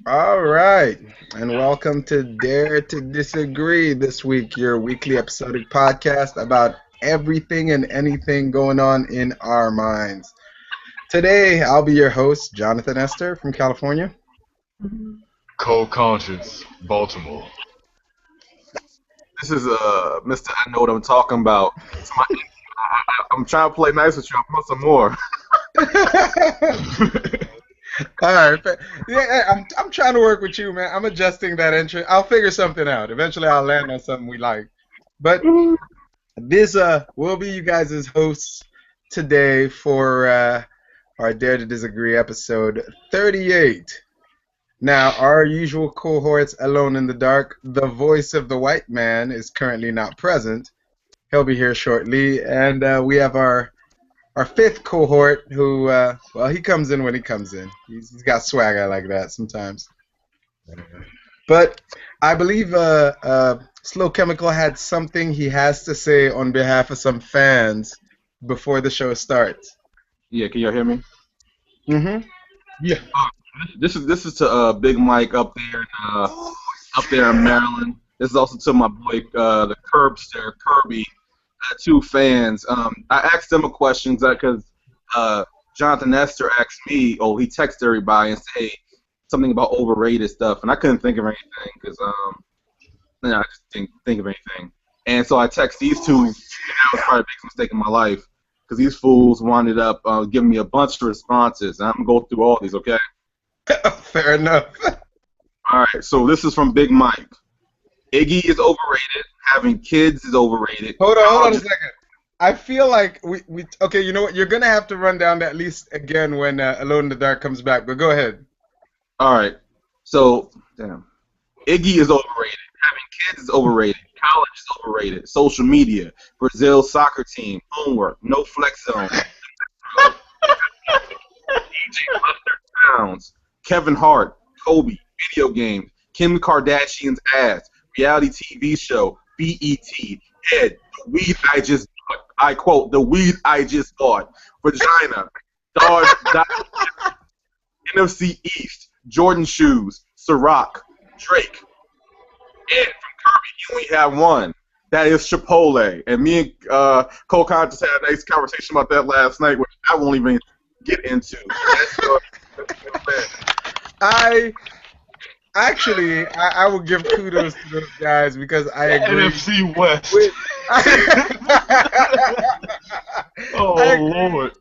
All right, and welcome to Dare to Disagree this week, your weekly episodic podcast about everything and anything going on in our minds. Today, I'll be your host, Jonathan Esther from California. Cold Conscience, Baltimore. This is Mr. I know what I'm talking about. I'm trying to play nice with you. I want some more. All right, I'm trying to work with you, man. I'm adjusting that entry. I'll figure something out. Eventually, I'll land on something we like. But this will be you guys' hosts today for our Dare to Disagree episode 38. Now, our usual cohorts alone in the dark, the voice of the white man is currently not present. He'll be here shortly, and we have our fifth cohort who, well, he comes in when he comes in. He's got swagger like that sometimes. But I believe Slow Chemical had something he has to say on behalf of some fans before the show starts. Yeah, can y'all hear me? Mm-hmm. Yeah. This is to Big Mike up there in Maryland. This is also to my boy the Curbster Kirby, two fans. I asked them a question because Jonathan Esther asked me. Oh, he texted everybody and said something about overrated stuff, and I couldn't think of anything because I just didn't think of anything. And so I text these two, and that was probably the biggest mistake in my life because these fools wound up giving me a bunch of responses, and I'm gonna go through all these, okay? Fair enough. All right, so this is from Big Mike. Iggy is overrated. Having kids is overrated. Hold on a second. I feel like we okay, you know what? You're going to have to run down that list again when Alone in the Dark comes back, but go ahead. All right, so, damn. Iggy is overrated. Having kids is overrated. College is overrated. Social media. Brazil soccer team. Homework. No flex zone. DJ Buster Towns. Kevin Hart. Kobe. Video games. Kim Kardashian's ass. Reality TV show. BET. Head. The weed I just bought. I quote, the weed I just bought. Vagina. Dog. NFC East. Jordan shoes. Ciroc. Drake. And from Kirby, you only have one. That is Chipotle. And me and Cole Con just had a nice conversation about that last night, which I won't even get into. I I will give kudos to those guys because I agree. NFC West. With, Oh, I agree Lord.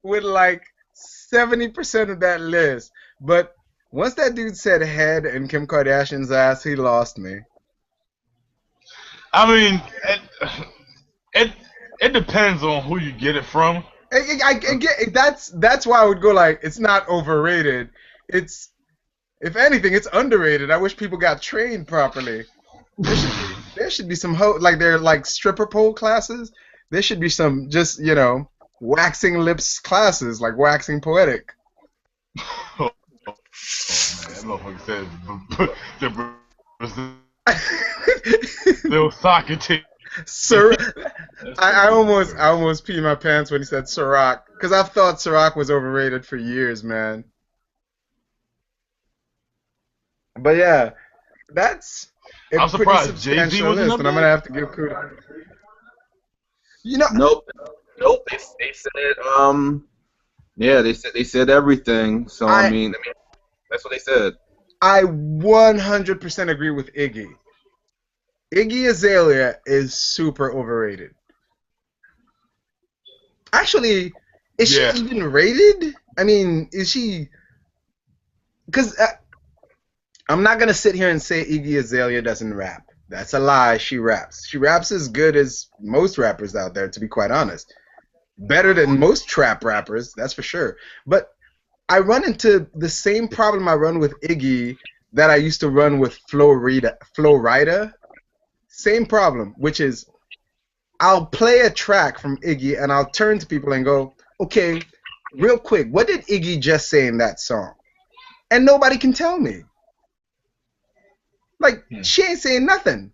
with like 70% of that list. But once that dude said head and Kim Kardashian's ass, he lost me. I mean, it, it depends on who you get it from. I get that's why I would go like it's not overrated. It's if anything, it's underrated. I wish people got trained properly. There should be some like they're like stripper pole classes. There should be some just waxing lips classes like waxing poetic. Oh, man, that motherfucker said the Brazil soccer team. Sir, That's I crazy. almost peed my pants when he said Ciroc because I've thought Ciroc was overrated for years, man. But yeah, that's a I'm pretty surprised Jay-Z substantial wasn't list, up and I'm there. gonna have to give kudos. You know, Nope. Nope. They said yeah, they said everything. So I I mean that's what they said. I 100% agree with Iggy. Iggy Azalea is super overrated. Actually, is she Yeah. even rated? I mean, is she? Because I'm not gonna sit here and say Iggy Azalea doesn't rap. That's a lie. She raps. She raps as good as most rappers out there, to be quite honest. Better than most trap rappers, that's for sure. But I run into the same problem I run with Iggy that I used to run with Flo Rida. Same problem, which is I'll play a track from Iggy and I'll turn to people and go, okay, real quick, what did Iggy just say in that song? And nobody can tell me. Like, Hmm. she ain't saying nothing.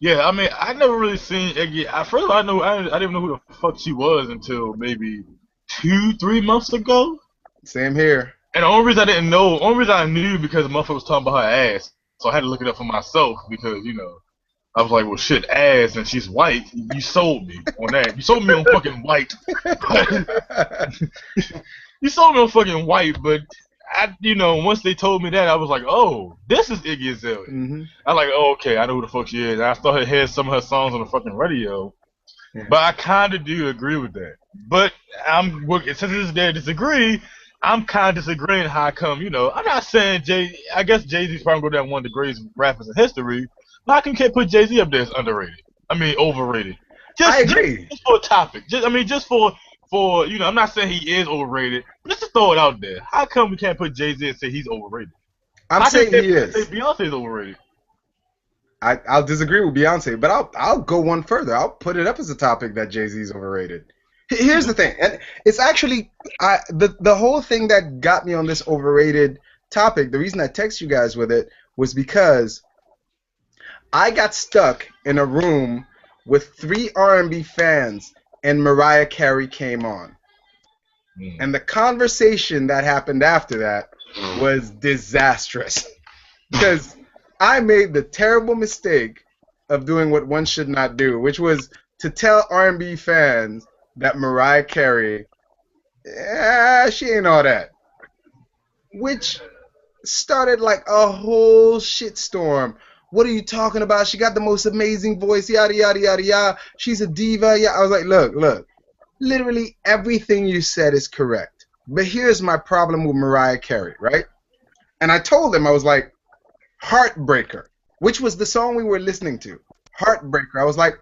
Yeah, I mean, I never really seen Iggy. At first, I didn't even know who the fuck she was until maybe 2, 3 months ago. Same here. And the only reason I didn't know, only reason I knew because the motherfucker was talking about her ass, so I had to look it up for myself because I was like, well, shit, ass, and she's white. You sold me on that. You sold me on fucking white. You sold me on fucking white, but once they told me that, I was like, oh, this is Iggy Azalea. Mm-hmm. I was like, oh, okay, I know who the fuck she is. And I started hearing some of her songs on the fucking radio. Yeah. But I kind of do agree with that. But since this is there to disagree, I'm kind of disagreeing how come, I'm not saying I guess Jay-Z's probably go down one of the greatest rappers in history. But how come you can't put Jay-Z up there as underrated? I mean, overrated. I agree. Just for a topic. Just for I'm not saying he is overrated. But let's just throw it out there. How come we can't put Jay-Z and say he's overrated? I'm saying he is. Say Beyonce's overrated. I'll disagree with Beyonce, but I'll go one further. I'll put it up as a topic that Jay-Z's overrated. Here's the thing, and it's actually the whole thing that got me on this overrated topic. The reason I text you guys with it was because I got stuck in a room with 3 R&B fans, and Mariah Carey came on, and the conversation that happened after that was disastrous because I made the terrible mistake of doing what one should not do, which was to tell R&B fans that Mariah Carey, she ain't all that. Which started like a whole shitstorm. What are you talking about? She got the most amazing voice, yada, yada, yada, yada. She's a diva. Yeah. I was like, look. Literally everything you said is correct. But here's my problem with Mariah Carey, right? And I told them, I was like, Heartbreaker, which was the song we were listening to. Heartbreaker. I was like,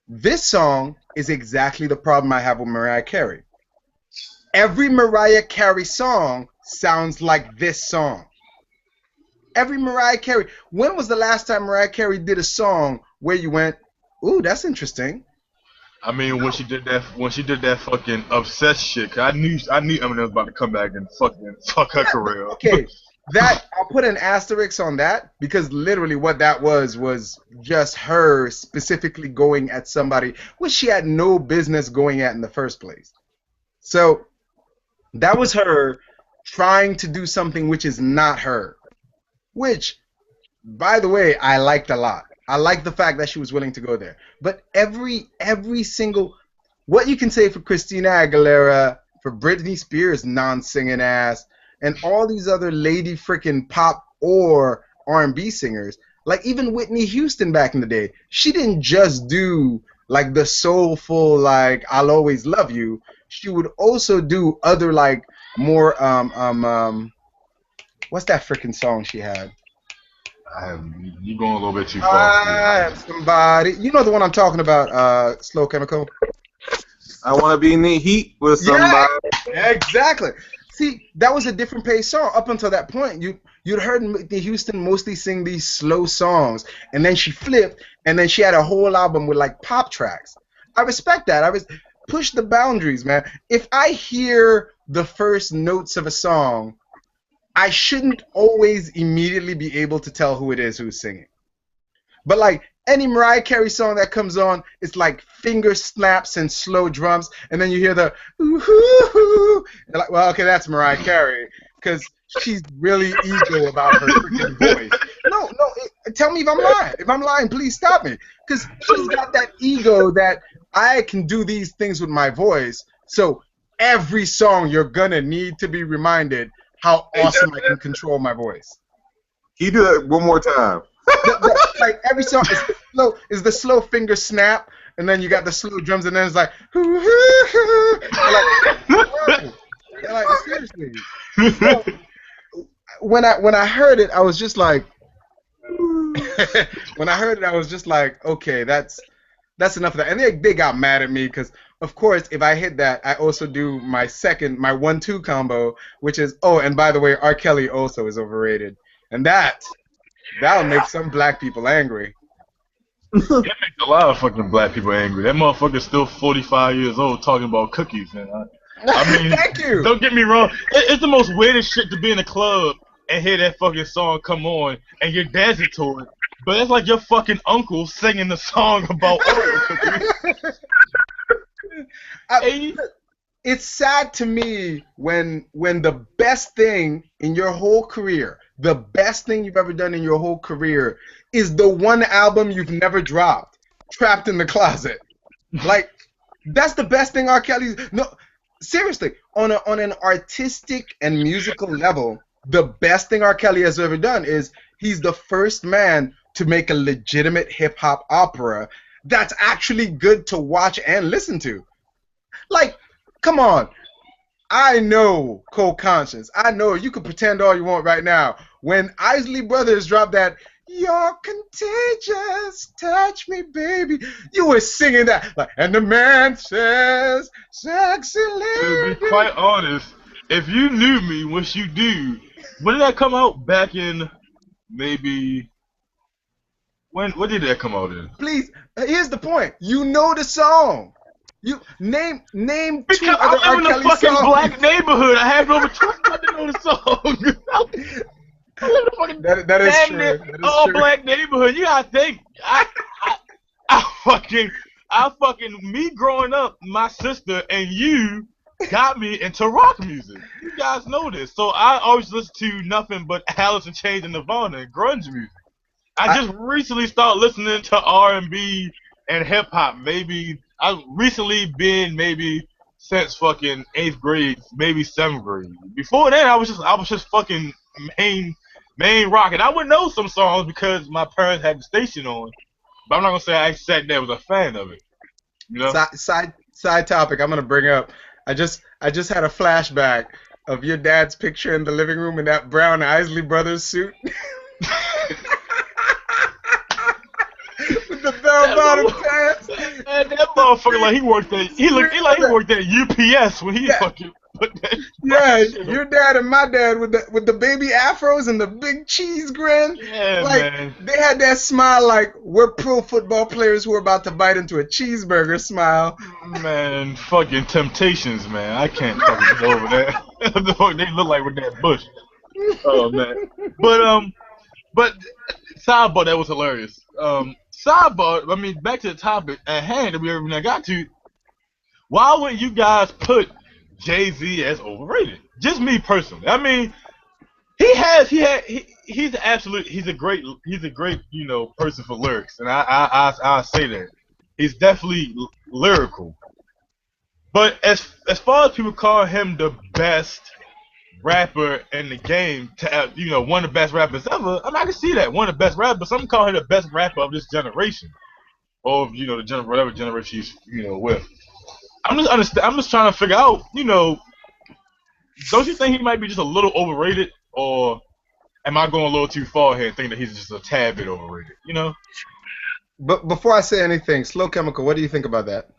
this song is exactly the problem I have with Mariah Carey. Every Mariah Carey song sounds like this song. Every Mariah Carey. When was the last time Mariah Carey did a song where you went, ooh, that's interesting? I mean, when she did that fucking Obsessed shit, 'cause I knew Eminem was about to come back and fucking fuck her career. Okay. That I'll put an asterisk on that because literally what that was just her specifically going at somebody which she had no business going at in the first place. So that was her trying to do something which is not her. Which, by the way, I liked a lot. I liked the fact that she was willing to go there. But every single what you can say for Christina Aguilera, for Britney Spears non-singing ass, and all these other lady freaking pop or R&B singers, like even Whitney Houston back in the day, she didn't just do like the soulful like I'll Always Love You. She would also do other like more what's that freaking song she had? You going a little bit too far. I have somebody. You know the one I'm talking about, Slow Chemical? I want to be in the heat with somebody. Yeah, exactly. See, that was a different pace song. Up until that point, you'd heard Whitney Houston mostly sing these slow songs, and then she flipped, and then she had a whole album with like pop tracks. I respect that. Push the boundaries, man. If I hear the first notes of a song, I shouldn't always immediately be able to tell who it is who's singing. But like any Mariah Carey song that comes on, it's like finger snaps and slow drums, and then you hear the ooh-hoo-hoo. You're like, well, okay, that's Mariah Carey, because she's really ego about her freaking voice. No, tell me if I'm lying. If I'm lying, please stop me, because she's got that ego that I can do these things with my voice. So every song you're gonna need to be reminded how awesome I can control my voice. Can you do that one more time? Like every song is the slow finger snap, and then you got the slow drums, and then it's like, like seriously. So, when I heard it, I was just like, okay, that's enough of that. And they got mad at me because, of course, if I hit that, I also do my 1-2 combo, which is, oh, and by the way, R. Kelly also is overrated, and that'll make some black people angry. It makes a lot of fucking black people angry. That motherfucker's still 45 years old talking about cookies, man. I mean, thank you. Don't get me wrong. It's the most weirdest shit to be in a club and hear that fucking song come on and you're dancing to it. But it's like your fucking uncle singing the song about Oreo cookies. it's sad to me when the best thing in your whole career, the best thing you've ever done in your whole career, is the one album you've never dropped, Trapped in the Closet. Like, that's the best thing R. Kelly's. No, seriously, on an artistic and musical level, the best thing R. Kelly has ever done is he's the first man to make a legitimate hip hop opera that's actually good to watch and listen to. Like, come on. I know Cold Conscience. I know you can pretend all you want right now. When Isley Brothers dropped that "You're contagious, touch me, baby," you were singing that. Like, and the man says, "Sexy lady." To be quite honest, if you knew me, which you do, when did that come out? Back in maybe. What did that come out in? Please, here's the point. You know the song. You name Because two other I R. live in a Kelly fucking songs. black neighborhood. I have no choice not to know the song. I live in a fucking That is damn true. near That is all true. black neighborhood. You gotta think. I fucking me growing up, my sister and you got me into rock music. You guys know this. So I always listen to nothing but Alice in Chains and Nirvana and grunge music. I just recently started listening to R&B and hip hop. Maybe I've recently been maybe since fucking 8th grade, maybe 7th grade. Before then, I was just fucking main rock, and I would know some songs because my parents had the station on. But I'm not gonna say I sat there was a fan of it. You know? Side topic. I'm gonna bring up. I just had a flashback of your dad's picture in the living room in that brown Isley Brothers suit. With the bell-bottom pants. And that motherfucker like he worked at he like he worked at UPS when he fucking put that. Yeah, shit on. your dad and my dad with the baby afros and the big cheese grin. Yeah, Like, man. they had that smile like we're pro football players who are about to bite into a cheeseburger smile. Man, fucking Temptations, man. I can't fucking get over that. The fuck they look like with that bush. Oh man. But sidebar, that was hilarious. Sidebar, I mean, back to the topic at hand that we already got to. Why would you guys put Jay-Z as overrated? Just me personally. I mean, he's a great person for lyrics, and I say that he's definitely lyrical. But as far as people call him the best rapper in the game, one of the best rappers ever, I can see that, one of the best rappers. Some call him the best rapper of this generation, or whatever generation he's with. I'm just trying to figure out, don't you think he might be just a little overrated, or am I going a little too far here and thinking that he's just a tad bit overrated? But before I say anything, Slow Chemical, what do you think about that?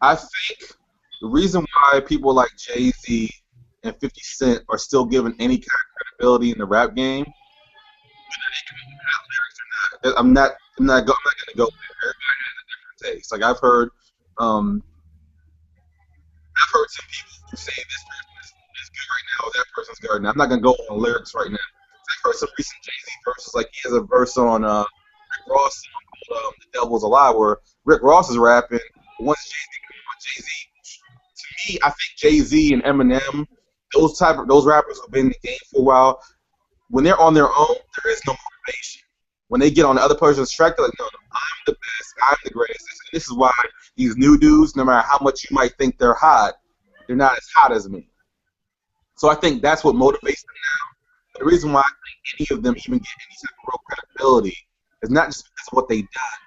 I think the reason why people like Jay-Z and 50 Cent are still given any kind of credibility in the rap game, whether they can have lyrics or not, I'm not going to go there. Everybody has a different taste. Like I've heard some people who say this person is good right now, or that person's good right now. I'm not going to go on lyrics right now. I've heard some recent Jay-Z verses, like he has a verse on Rick Ross song called "The Devil's a Lie," where Rick Ross is rapping. Once Jay-Z, to me, I think Jay-Z and Eminem, those rappers who've been in the game for a while, when they're on their own, there is no motivation. When they get on the other person's track, they're like, no, I'm the best, I'm the greatest. This is why these new dudes, no matter how much you might think they're hot, they're not as hot as me. So I think that's what motivates them now. The reason why I think any of them even get any type of real credibility is not just because of what they've done,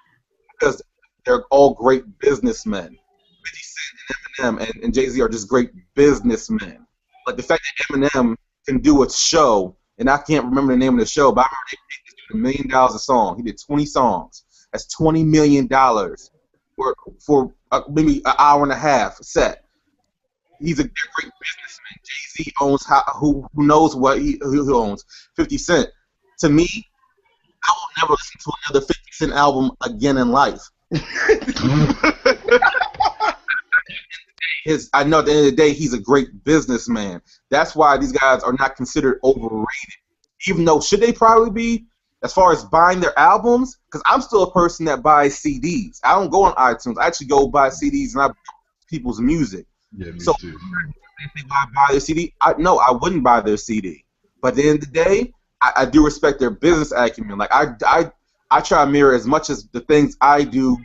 because they're all great businessmen. 50 Cent and Eminem and Jay-Z are just great businessmen. Like the fact that Eminem can do a show, and I can't remember the name of the show, but I remember they paid this dude $1 million a song. He did 20 songs. That's $20 million for maybe an hour and a half set. He's a great businessman. Jay-Z owns who knows what he owns. 50 Cent. To me, I will never listen to another 50 Cent album again in life. I know at the end of the day he's a great businessman. That's why these guys are not considered overrated. Even though should they probably be? as far as buying their albums, because I'm still a person that buys CDs. I don't go on iTunes. I actually go buy CDs and I buy people's music. Yeah, me So too. if they buy their CD, no, I wouldn't buy their CD. But at the end of the day, I do respect their business acumen. Like I try to mirror as much as the things I do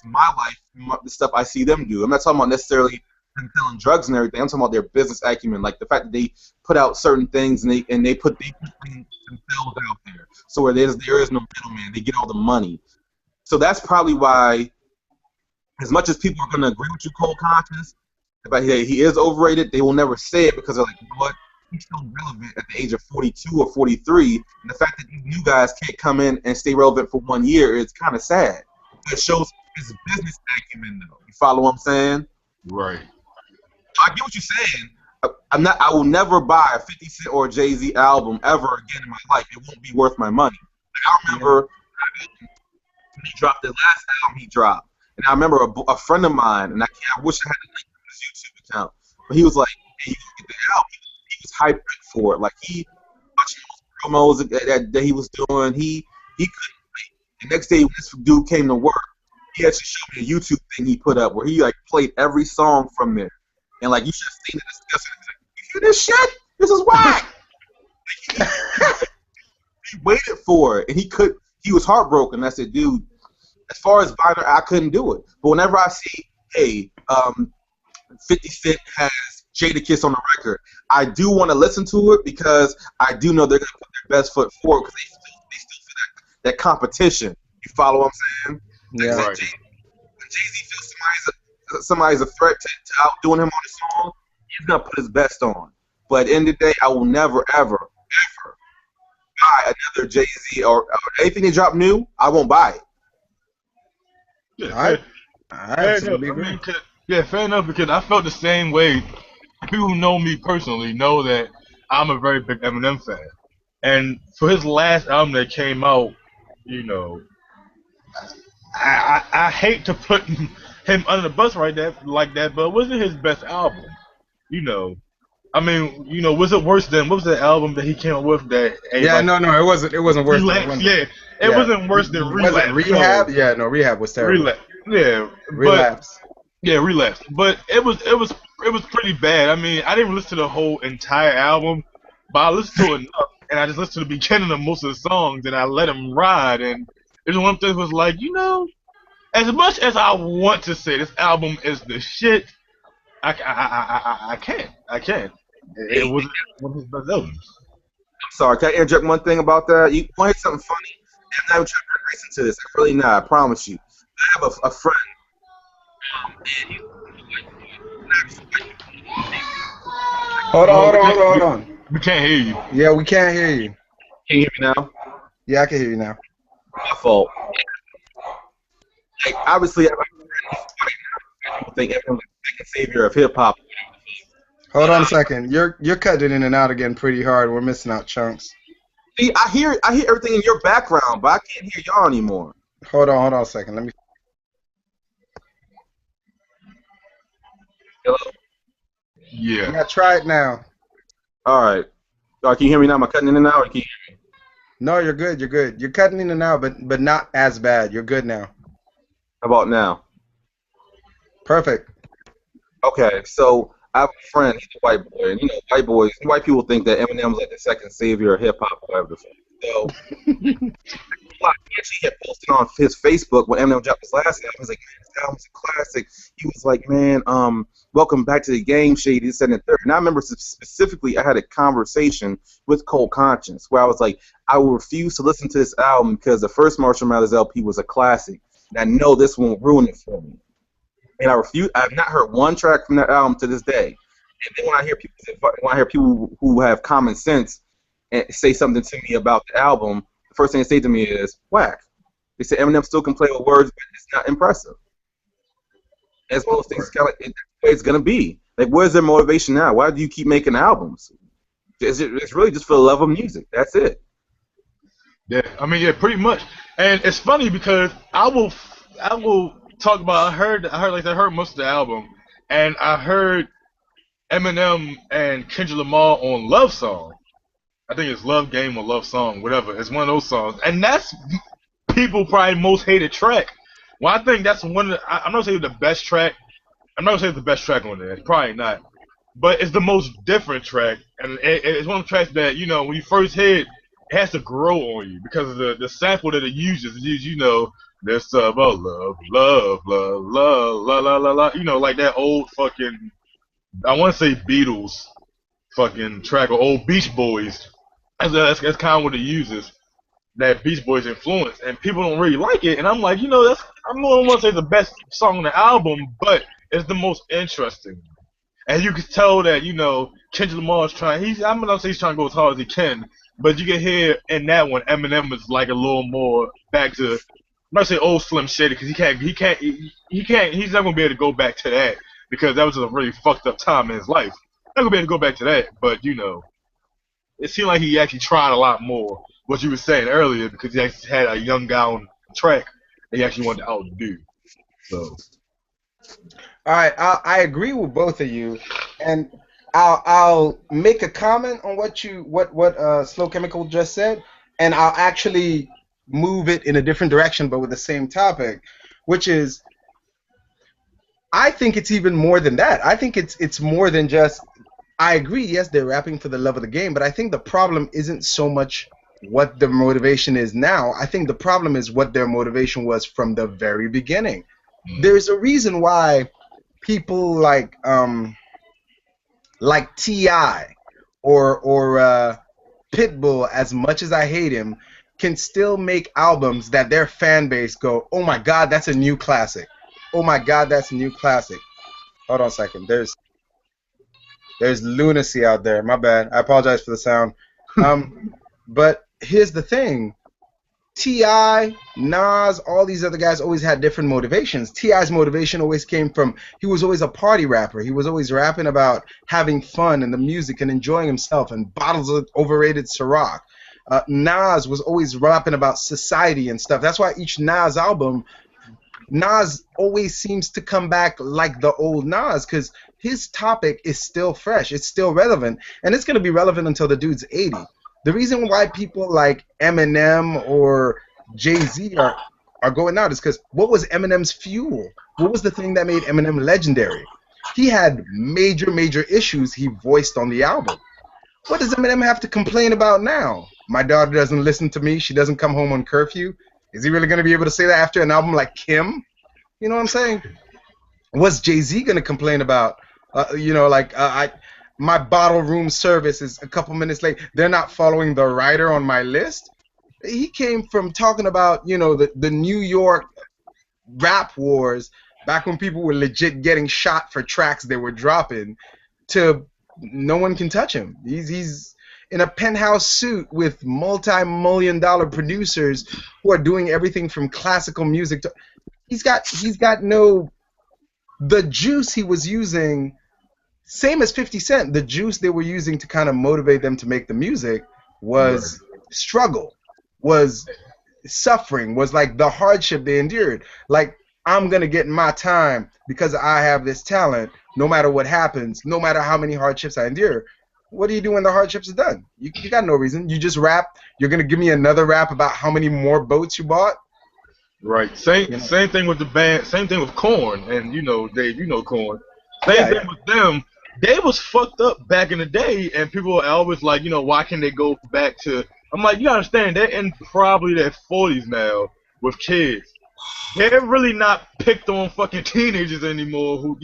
in my life, the stuff I see them do. I'm not talking about necessarily them selling drugs and everything. I'm talking about their business acumen, like the fact that they put out certain things and they put things themselves out there. So where there is no middleman, they get all the money. So that's probably why, as much as people are going to agree with you, Cold Conscious, about he is overrated, they will never say it because they're like, you know what? He's still relevant at the age of 42 or 43, and the fact that you guys can't come in and stay relevant for 1 year is kind of sad. It shows his business acumen, though. You follow what I'm saying? Right. I get what you're saying. I will never buy a 50 Cent or a Jay-Z album ever again in my life. It won't be worth my money. Like, I remember when he dropped the last album he dropped, and I remember a friend of mine, and I wish I had the link to his YouTube account, but he was like, "Hey, you get the album." He was hyped for it. Like he watching those promos that he was doing. He couldn't wait. The next day when this dude came to work, he actually showed me a YouTube thing he put up where he like played every song from there. And like you should have seen the discussion. He's like, "You hear this shit? This is whack." He waited for it, and he was heartbroken. I said, "Dude, as far as buying it, I couldn't do it." But whenever I see, hey, 50 Cent has Jadakiss on the record, I do want to listen to it because I do know they're gonna put their best foot forward because they still feel that competition. You follow what I'm saying? Yeah. Like, Right. when Jay-Z feels somebody's a threat to outdoing him on the song, he's gonna put his best on. But at the end of the day, I will never, ever, ever buy another Jay-Z or anything they drop new. I won't buy it. Yeah, I fair absolutely enough. agree. Yeah, fair enough, because I felt the same way. People who know me personally know that I'm a very big Eminem fan. And for his last album that came out, you know, I hate to put him under the bus like that, but it wasn't his best album. You know, I mean, was it worse than what was the album that he came up with that? Yeah, no, it wasn't worse than Relapse. one. Yeah, it wasn't worse than Was it Relapse. Rehab? No. Yeah, no, Rehab was terrible. Relapse. Yeah, Relapse. Yeah, Relapse. But it was pretty bad. I mean, I didn't listen to the whole entire album, but I listened to it enough, and I just listened to the beginning of most of the songs, and I let them ride. And it was one of the things was like, as much as I want to say this album is the shit, I can't. It wasn't one of his best albums. I'm sorry, can I interject one thing about that? You want to hear something funny? I'm not even trying to listen to this. I'm really not. I promise you. I have a friend. Hold on. We can't hear you. Yeah, we can't hear you. Can you hear me now? Yeah, I can hear you now. My fault. Like, obviously, I think everyone's the second savior of hip hop. Hold on a second. You're cutting in and out again pretty hard. We're missing out chunks. See, I hear everything in your background, but I can't hear y'all anymore. Hold on a second. Let me. Hello? Yeah. Yeah, try it now. All right. Can you hear me now? Am I cutting in and out? Or can you hear me? No, you're good. You're good. You're cutting in and out, but not as bad. You're good now. How about now? Perfect. Okay, so I have a friend. He's a white boy, and white people think that Eminem's like the second savior of hip hop, whatever the fuck. So he actually had posted on his Facebook when Eminem dropped his last album. He was like, "Man, this album's a classic." He was like, "Man, welcome back to the game, Shady." This and the third. And I remember specifically, I had a conversation with Cold Conscience where I was like, "I will refuse to listen to this album because the first Marshall Mathers LP was a classic, and I know this won't ruin it for me." And I refuse. I have not heard one track from that album to this day. And then when I hear people who have common sense and say something to me about the album, the first thing they say to me is whack. They say Eminem still can play with words, but it's not impressive. As one of those things, kind of like it's gonna be. Like, where's their motivation now? Why do you keep making albums? It's really just for the love of music. That's it. Yeah, I mean, yeah, pretty much. And it's funny because I will talk about. I heard most of the album, and I heard Eminem and Kendrick Lamar on Love Song, I think it's Love Game or Love Song, whatever. It's one of those songs, and that's people probably most hated track. Well, I think that's one of the, I'm not saying the best track. I'm not gonna say it's the best track on there. It's probably not, but it's the most different track, and it's one of the tracks that when you first hear it, it has to grow on you because of the sample that it uses. It uses, there's stuff about love, love, love, love, la la la la. Like that old fucking, I want to say Beatles fucking track or old Beach Boys. That's kind of what it uses. That Beach Boys influence, and people don't really like it. And I'm like, that's I don't want to say the best song on the album, but it's the most interesting. And you can tell that Kendrick Lamar's trying. I'm not saying he's trying to go as hard as he can, but you can hear in that one Eminem is like a little more back to. I'm not saying old Slim Shady because he's not gonna be able to go back to that because that was a really fucked up time in his life. Not gonna be able to go back to that, but it seemed like he actually tried a lot more. What you were saying earlier, because he actually had a young guy on track that he actually wanted to outdo. So, all right, I agree with both of you, and I'll make a comment on what Slow Chemical just said, and I'll actually move it in a different direction, but with the same topic, which is, I think it's even more than that. I think it's more than just. I agree. Yes, they're rapping for the love of the game, but I think the problem isn't so much what the motivation is now. I think the problem is what their motivation was from the very beginning. There's a reason why people like T.I. or Pitbull, as much as I hate him, can still make albums that their fan base go, oh my God, that's a new classic. Oh my God, that's a new classic. Hold on a second. There's lunacy out there. My bad. I apologize for the sound. But here's the thing. T.I., Nas, all these other guys always had different motivations. T.I.'s motivation always came from, he was always a party rapper. He was always rapping about having fun and the music and enjoying himself and bottles of overrated Ciroc. Nas was always rapping about society and stuff. That's why each Nas album, Nas always seems to come back like the old Nas because his topic is still fresh. It's still relevant. And it's going to be relevant until the dude's 80. The reason why people like Eminem or Jay-Z are going out is because what was Eminem's fuel? What was the thing that made Eminem legendary? He had major issues he voiced on the album. What does Eminem have to complain about now? My daughter doesn't listen to me. She doesn't come home on curfew. Is he really going to be able to say that after an album like Kim? You know what I'm saying? What's Jay-Z going to complain about? My bottle room service is a couple minutes late. They're not following the writer on my list. He came from talking about, the New York rap wars back when people were legit getting shot for tracks they were dropping to no one can touch him. He's in a penthouse suit with multi-million-dollar producers who are doing everything from classical music to he's got no the juice he was using. Same as 50 Cent, the juice they were using to kind of motivate them to make the music was struggle, was suffering, was like the hardship they endured. Like, I'm going to get my time because I have this talent, no matter what happens, no matter how many hardships I endure. What do you do when the hardships are done? You got no reason. You just rap. You're going to give me another rap about how many more boats you bought? Right. Same thing with the band. Same thing with Korn. And, Dave, Korn. Same thing with them. They was fucked up back in the day, and people are always like, why can they go back to... I'm like, you understand, they're in probably their 40s now with kids. They're really not picked on fucking teenagers anymore who,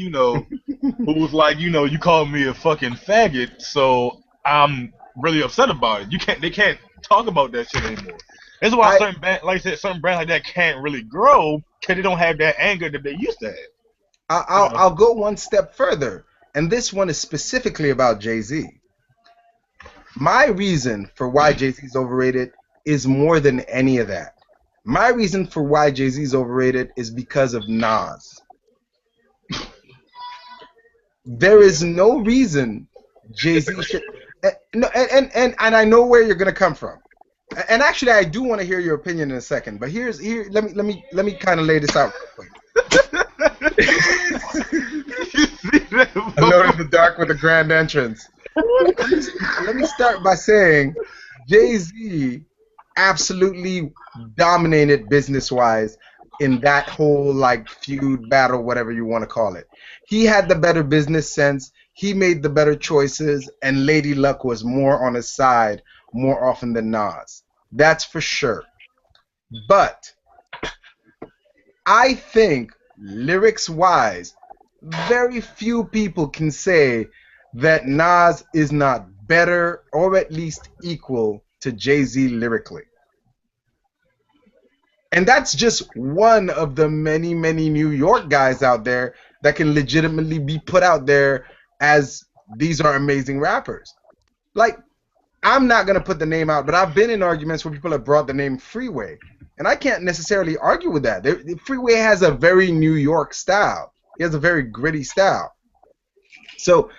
who's like, you called me a fucking faggot, so I'm really upset about it. They can't talk about that shit anymore. That's why certain brands like that can't really grow, because they don't have that anger that they used to have. I'll go one step further. And this one is specifically about Jay-Z. My reason for why Jay-Z is overrated is more than any of that. My reason for why Jay-Z is overrated is because of Nas. There is no reason Jay-Z should... And I know where you're going to come from. And actually, I do want to hear your opinion in a second. But let me kind of lay this out real quick. Alone in the Dark with a grand entrance. Let me start by saying Jay-Z absolutely dominated business-wise in that whole like feud battle, whatever you want to call it. He had the better business sense. He made the better choices, and Lady Luck was more on his side more often than Nas. That's for sure. But I think lyrics-wise, very few people can say that Nas is not better or at least equal to Jay-Z lyrically. And that's just one of the many, many New York guys out there that can legitimately be put out there as these are amazing rappers. Like, I'm not going to put the name out, but I've been in arguments where people have brought the name Freeway. And I can't necessarily argue with that. Freeway has a very New York style. He has a very gritty style. So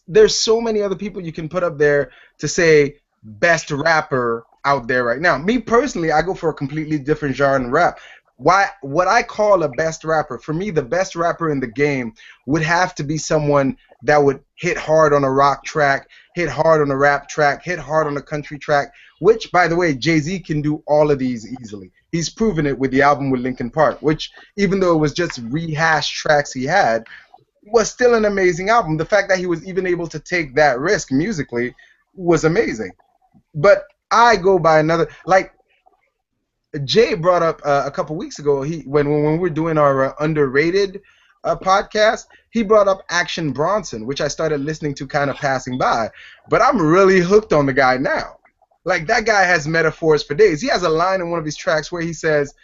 there's so many other people you can put up there to say best rapper out there right now. Me personally, I go for a completely different genre rap. What I call a best rapper, for me, the best rapper in the game would have to be someone that would hit hard on a rock track, hit hard on a rap track, hit hard on a country track, which, by the way, Jay-Z can do all of these easily. He's proven it with the album with Linkin Park, which, even though it was just rehashed tracks he had, was still an amazing album. The fact that he was even able to take that risk musically was amazing. But I go by another, like Jay brought up a couple weeks ago, when we were doing our underrated podcast, he brought up Action Bronson, which I started listening to kind of passing by. But I'm really hooked on the guy now. Like, that guy has metaphors for days. He has a line in one of his tracks where he says,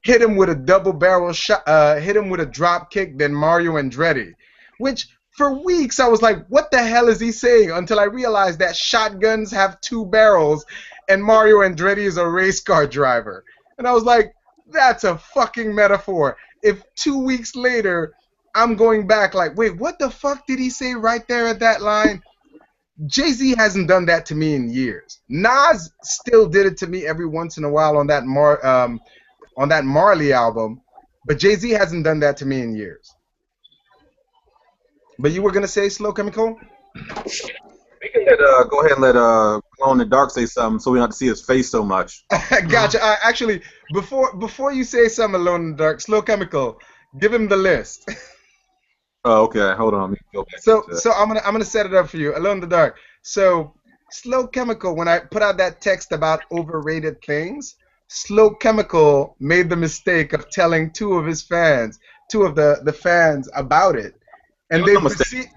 hit him with a double barrel shot, hit him with a drop kick, then Mario Andretti. Which, for weeks, I was like, what the hell is he saying? Until I realized that shotguns have 2 barrels, and Mario Andretti is a race car driver. And I was like, that's a fucking metaphor. If 2 weeks later, I'm going back like, wait, what the fuck did he say right there at that line? Jay-Z hasn't done that to me in years. Nas still did it to me every once in a while on that Marley album, but Jay-Z hasn't done that to me in years. But you were gonna say Slow Chemical? We can go ahead and let Glow in the Dark say something, so we don't have to see his face so much. Gotcha. Actually, before you say something, Alone in the Dark, Slow Chemical, give him the list. Oh, okay. Hold on. Let me go back So I'm gonna set it up for you. Alone in the Dark. So Slow Chemical, when I put out that text about overrated things, Slow Chemical made the mistake of telling two of the fans about it, and they proceed.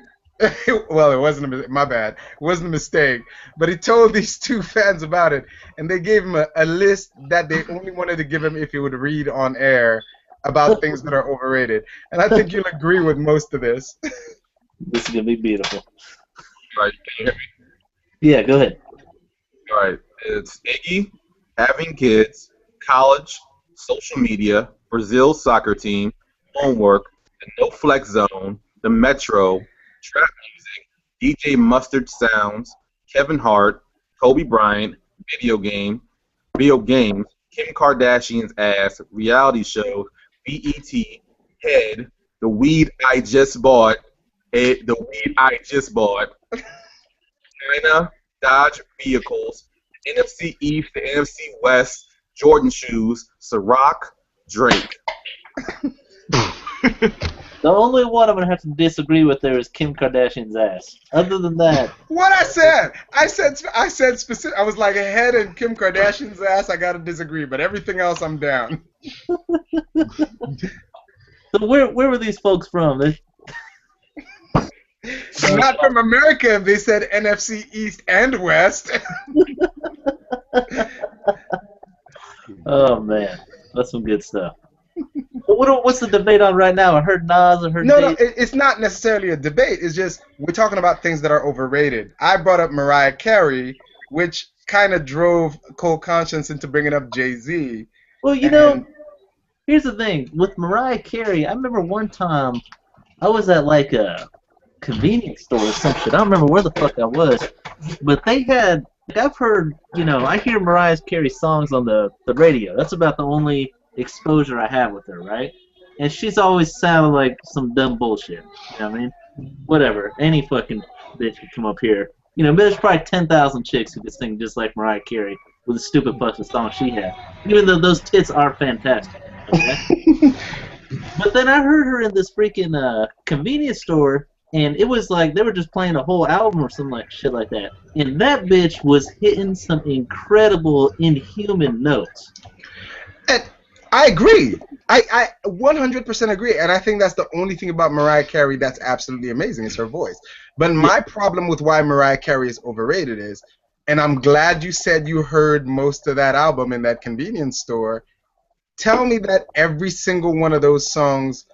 Well, it wasn't a mistake. My bad. It wasn't a mistake. But he told these 2 fans about it, and they gave him a list that they only wanted to give him if he would read on air about things that are overrated. And I think you'll agree with most of this. This is going to be beautiful. All right, can you hear me? Yeah, go ahead. All right. It's Iggy, having kids, college, social media, Brazil soccer team, homework, the No Flex Zone, the Metro, trap music, DJ Mustard Sounds, Kevin Hart, Kobe Bryant, video games, Kim Kardashian's ass, reality shows, BET, Head, the weed I just bought, China, Dodge vehicles, NFC East, the NFC West, Jordan shoes, Ciroc, Drake. The only one I'm going to have to disagree with there is Kim Kardashian's ass. Other than that... What I said specific. I was like, Head and Kim Kardashian's ass, I got to disagree. But everything else, I'm down. So where were these folks from? Not from America if they said NFC East and West. Oh, man. That's some good stuff. What's the debate on right now? I heard Nas. I heard No, it's not necessarily a debate. It's just we're talking about things that are overrated. I brought up Mariah Carey, which kind of drove Cold Conscience into bringing up Jay-Z. Well, you know, here's the thing. With Mariah Carey, I remember one time I was at like a convenience store or some shit. I don't remember where the fuck I was. But they had, like, I've heard, you know, I hear Mariah Carey songs on the radio. That's about the only exposure I have with her, right? And she's always sounded like some dumb bullshit. You know what I mean? Whatever. Any fucking... bitch would come up here. You know, there's probably 10,000 chicks who could sing just like Mariah Carey with the stupid fucking song she had. Even though those tits are fantastic. Okay? But then I heard her in this freaking convenience store, and it was like they were just playing a whole album or something like shit like that. And that bitch was hitting some incredible, inhuman notes. And I agree. I 100% agree. And I think that's the only thing about Mariah Carey that's absolutely amazing is her voice. But my problem with why Mariah Carey is overrated is, and I'm glad you said you heard most of that album in that convenience store, tell me that every single one of those songs,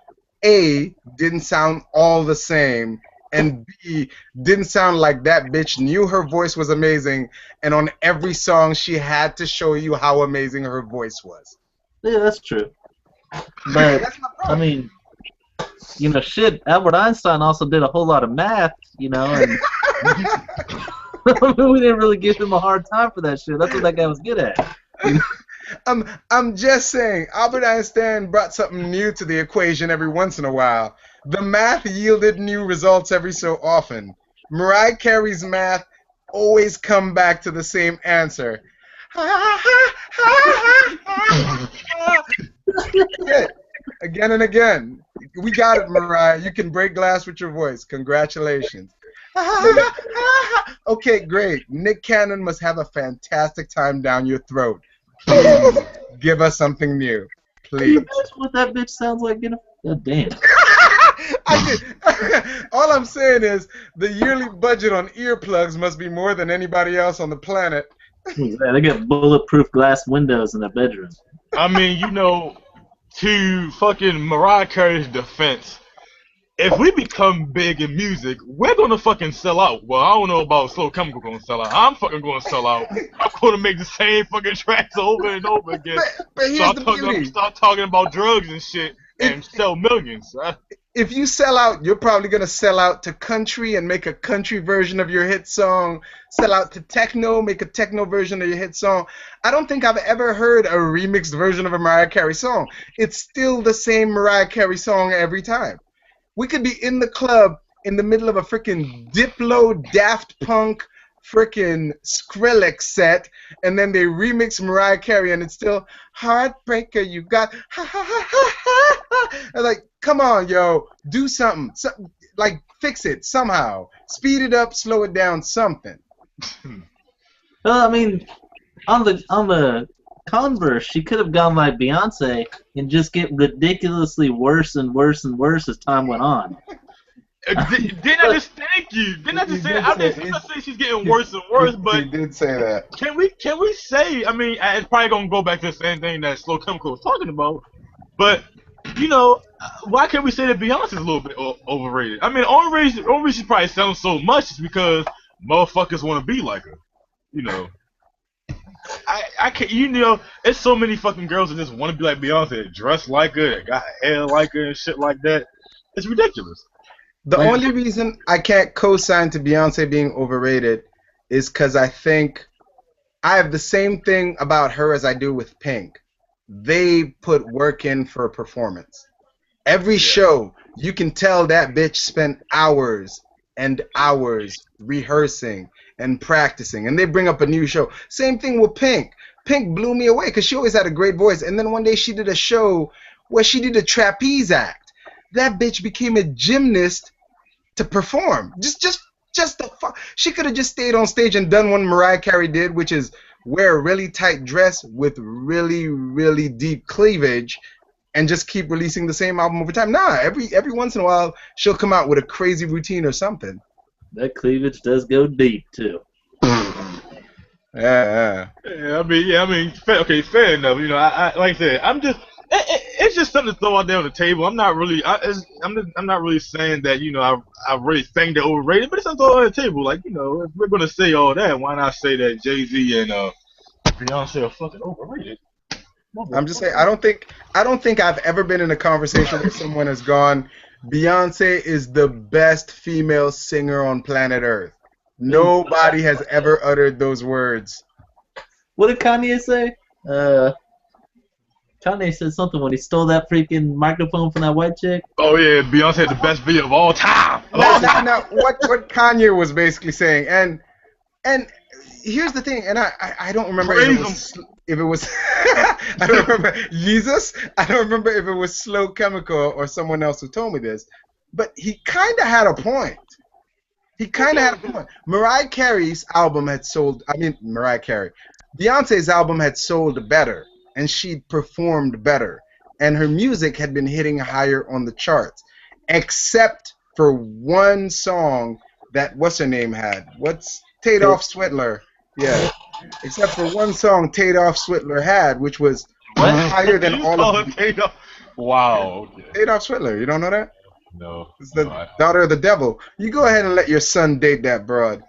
A, didn't sound all the same, and B, didn't sound like that bitch knew her voice was amazing, and on every song she had to show you how amazing her voice was. Yeah, that's true. But, I mean, you know, shit, Albert Einstein also did a whole lot of math, you know, and we didn't really give him a hard time for that shit. That's what that guy was good at. You know? I'm just saying, Albert Einstein brought something new to the equation every once in a while. The math yielded new results every so often. Mariah Carey's math always come back to the same answer. Yeah, again and again. We got it, Mariah. You can break glass with your voice. Congratulations. Okay, great. Nick Cannon must have a fantastic time down your throat. Please give us something new, please. That's what that bitch sounds like, you know? God damn. All I'm saying is the yearly budget on earplugs must be more than anybody else on the planet. Yeah, they got bulletproof glass windows in their bedroom. I mean, you know, to fucking Mariah Carey's defense, if we become big in music, we're gonna fucking sell out. Well, I don't know about Slow Chemical gonna sell out. I'm fucking gonna sell out. I'm gonna make the same fucking tracks over and over again. But here's the beauty. Start talking about drugs and shit and sell millions. Right? If you sell out, you're probably gonna sell out to country and make a country version of your hit song. Sell out to techno, make a techno version of your hit song. I don't think I've ever heard a remixed version of a Mariah Carey song. It's still the same Mariah Carey song every time. We could be in the club in the middle of a freaking Diplo, Daft Punk, freaking Skrillex set, and then they remix Mariah Carey, and it's still Heartbreaker. You got ha ha ha ha ha ha. And like, come on, yo, do something. Like, fix it somehow. Speed it up, slow it down, something. Well, I mean, on the converse, she could have gone like Beyonce and just get ridiculously worse and worse and worse as time went on. Didn't I just thank you? Didn't I just say? I'm not saying she's getting worse and worse, but you did say that. Can we say? I mean, it's probably gonna go back to the same thing that Slow Chemical was talking about, but you know, why can't we say that Beyonce's a little bit overrated? I mean, the only reason she's probably selling so much is because motherfuckers want to be like her. You know. I can't, you know, there's so many fucking girls that just want to be like Beyonce, dress like her, that got hair like her and shit like that. It's ridiculous. The only reason I can't co-sign to Beyonce being overrated is because I think I have the same thing about her as I do with Pink. They put work in for a performance. Every show, you can tell that bitch spent hours and hours rehearsing and practicing, and they bring up a new show. Same thing with Pink. Pink blew me away because she always had a great voice, and then one day she did a show where she did a trapeze act. That bitch became a gymnast to perform. Just the fuck. She could have just stayed on stage and done what Mariah Carey did, which is wear a really tight dress with really, really deep cleavage and just keep releasing the same album over time. Nah, every once in a while she'll come out with a crazy routine or something. That cleavage does go deep too. Yeah. I mean, fair enough. You know, I like I said, it's just something to throw out there on the table. I'm not really saying that, you know, I really think they're overrated, but it's something to throw on the table. Like, you know, if we're gonna say all that, why not say that Jay-Z and Beyonce are fucking overrated? I'm just saying, I don't think I've ever been in a conversation where someone has gone, Beyonce is the best female singer on planet Earth. Nobody has ever uttered those words. What did Kanye say? Kanye said something when he stole that freaking microphone from that white chick. Oh yeah, Beyonce had the best video of all time. Now, what Kanye was basically saying, and here's the thing, and I don't remember if it was I don't remember Jesus. I don't remember if it was Slow Chemical or someone else who told me this, but he kind of had a point. Mariah Carey's album had sold. I mean, Mariah Carey, Beyonce's album had sold better, and she performed better, and her music had been hitting higher on the charts, except for one song that what's her name had. What's Tadoff Switler? Yeah. Except for one song Tadoff Switler had, which was higher than all of them. Wow. Okay. Tadoff Switler, you don't know that? No. It's the daughter of the devil. You go ahead and let your son date that broad.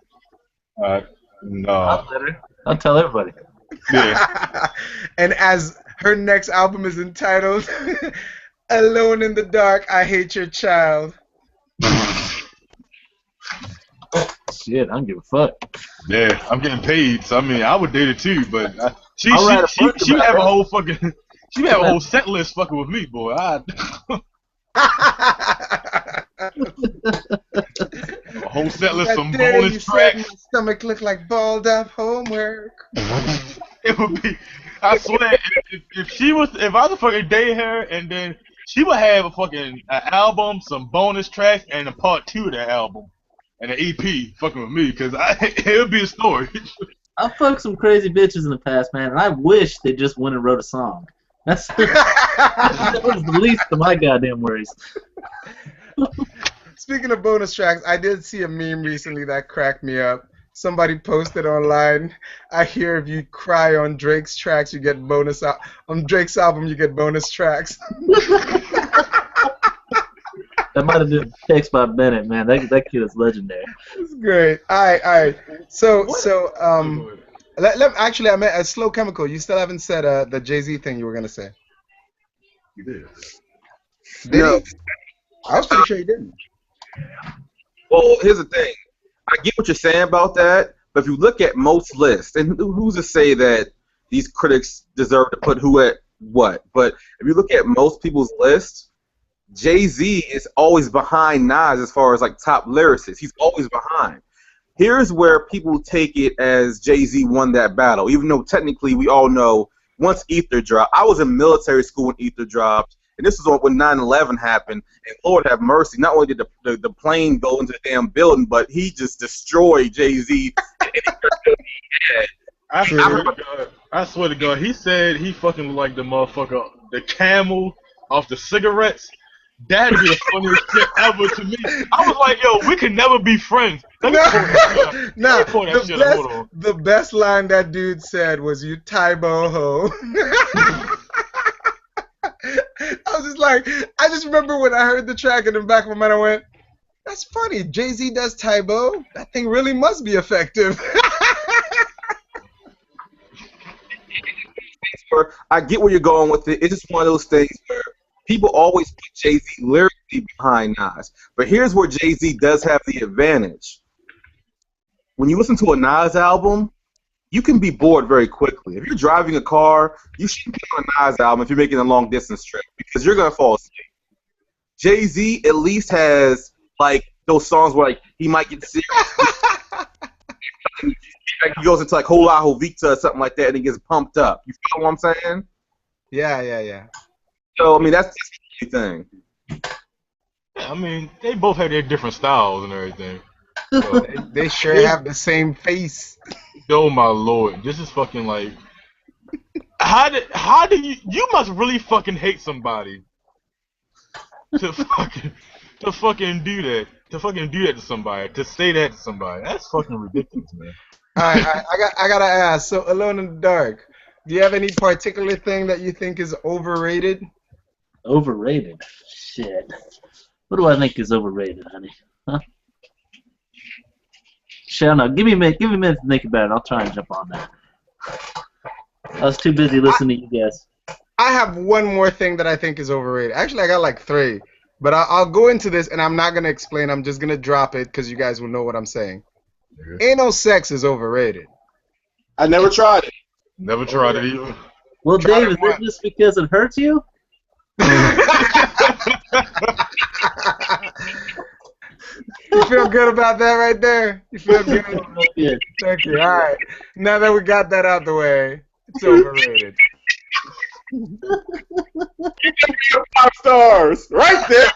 No. I'll tell everybody. Yeah. And as her next album is entitled Alone in the Dark, I Hate Your Child. Shit, I don't give a fuck. Yeah, I'm getting paid, so I mean, I would date it too, but she have a whole fucking, she have a whole set list fucking with me, boy. A whole set list, some bonus tracks. My stomach looked like balled up homework. It would be, I swear, if I was to fucking date her, and then she would have a fucking album, some bonus tracks, and a part 2 of that album. And an EP fucking with me, because it would be a story. I fucked some crazy bitches in the past, man, and I wish they just went and wrote a song. That was the least of my goddamn worries. Speaking of bonus tracks, I did see a meme recently that cracked me up. Somebody posted online, I hear if you cry on Drake's tracks, you get bonus on Drake's album, you get bonus tracks. That might have been text by Bennett, man. That kid is legendary. It's great. All right. So actually, I meant a Slow Chemical. You still haven't said the Jay-Z thing you were gonna say. You did. Did he? I was pretty sure you didn't. Well, here's the thing. I get what you're saying about that, but if you look at most lists, and who's to say that these critics deserve to put who at what? But if you look at most people's lists, Jay-Z is always behind Nas as far as like top lyricists. He's always behind. Here's where people take it as Jay-Z won that battle, even though technically we all know once Ether dropped. I was in military school when Ether dropped, and this was when 9/11 happened. And Lord have mercy, not only did the plane go into the damn building, but he just destroyed Jay-Z. I swear to God, he said he fucking like the motherfucker, the camel off the cigarettes. That'd be the funniest shit ever to me. I was like, yo, we can never be friends. The best line that dude said was, you Tybo ho. I was just like, I just remember when I heard the track in the back of my mind, I went, that's funny, Jay-Z does Tybo. That thing really must be effective. I get where you're going with it. It's just one of those things where people always put Jay-Z lyrically behind Nas. But here's where Jay-Z does have the advantage. When you listen to a Nas album, you can be bored very quickly. If you're driving a car, you shouldn't put on a Nas album if you're making a long-distance trip because you're going to fall asleep. Jay-Z at least has, like, those songs where, like, he might get serious. He goes into, like, Hola Jovita or something like that and he gets pumped up. You feel what I'm saying? Yeah. So, I mean, that's the thing. I mean, they both have their different styles and everything. So they sure have the same face. Oh my lord, this is fucking like. How do you must really fucking hate somebody to fucking do that to somebody, to say that to somebody. That's fucking ridiculous, man. All right, I gotta ask. So, Alone in the Dark, do you have any particular thing that you think is overrated? Overrated? Shit. What do I think is overrated, honey? Huh? Shit, I don't know. Give me a minute to think about it. I'll try and jump on that. I was too busy listening to you guys. I have one more thing that I think is overrated. Actually, I got like 3. But I'll go into this, and I'm not going to explain. I'm just going to drop it because you guys will know what I'm saying. Anal sex is overrated. I never tried it. Never tried it either. Well, Try Dave, it is that once. just because it hurts you? You feel good about that right there? You feel good? Real good. Thank you. All right. Now that we got that out the way, it's overrated. 5 stars, right there.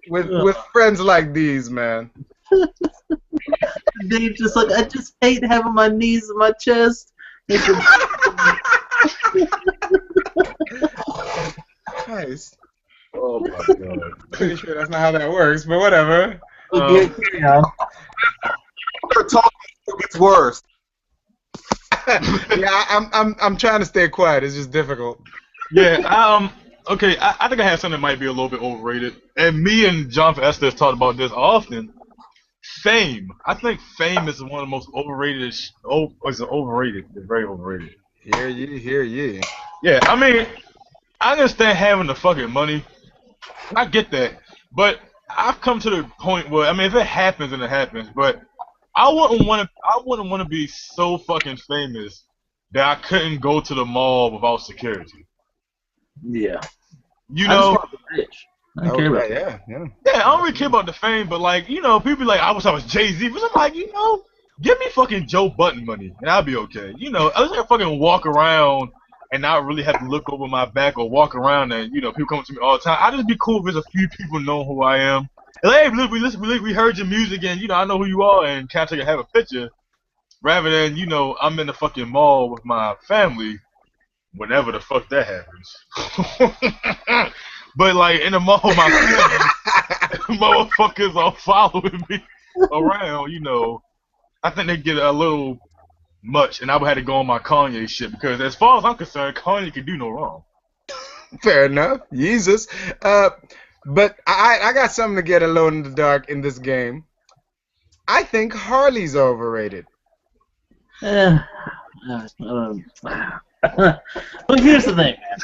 With friends like these, man. Dave just like, I just hate having my knees in my chest. It's Nice. Oh my god. Pretty sure that's not how that works, but whatever. carry on. Start talking, it gets worse. Yeah, I'm trying to stay quiet. It's just difficult. Yeah, okay, I think I have something that might be a little bit overrated. And me and Jonathan Estes talked about this often. Fame. I think Fame is one of the most overrated. It's overrated. It's very overrated. Hear ye. Yeah, I mean, I understand having the fucking money. I get that. But I've come to the point where, I mean, if it happens, then it happens. But I wouldn't want to be so fucking famous that I couldn't go to the mall without security. Yeah. You I just know? want to be rich. I don't care about that. Yeah. Yeah, I don't really care about the fame, but like, you know, people be like, I wish I was Jay-Z, but I'm like, you know, give me fucking Joe Budden money, and I'll be okay. You know, I just gotta fucking walk around and not really have to look over my back or walk around and, you know, people come to me all the time. I'd just be cool if there's a few people know who I am. And like, hey, look, we heard your music and, you know, I know who you are and can't take have a picture. Rather than, you know, I'm in the fucking mall with my family whenever the fuck that happens. But like in the mall, my family, motherfuckers are following me around. You know, I think they get a little much, and I would have to go on my Kanye shit because, as far as I'm concerned, Kanye can do no wrong. Fair enough. Jesus. But I got something to get alone in the dark in this game. I think Harley's overrated. Well, here's the thing, man.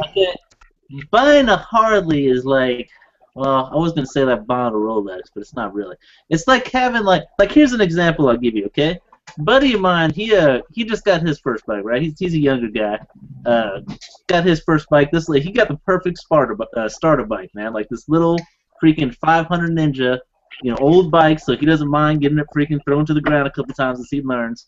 Okay, buying a Harley is like, well, I was gonna say like buying a Rolex, but it's not really. It's like having like here's an example I'll give you. Okay, buddy of mine, he just got his first bike, right? He's a younger guy. Got his first bike. He got the perfect starter bike, man. Like this little freaking 500 Ninja, you know, old bike, so he doesn't mind getting it freaking thrown to the ground a couple times as he learns.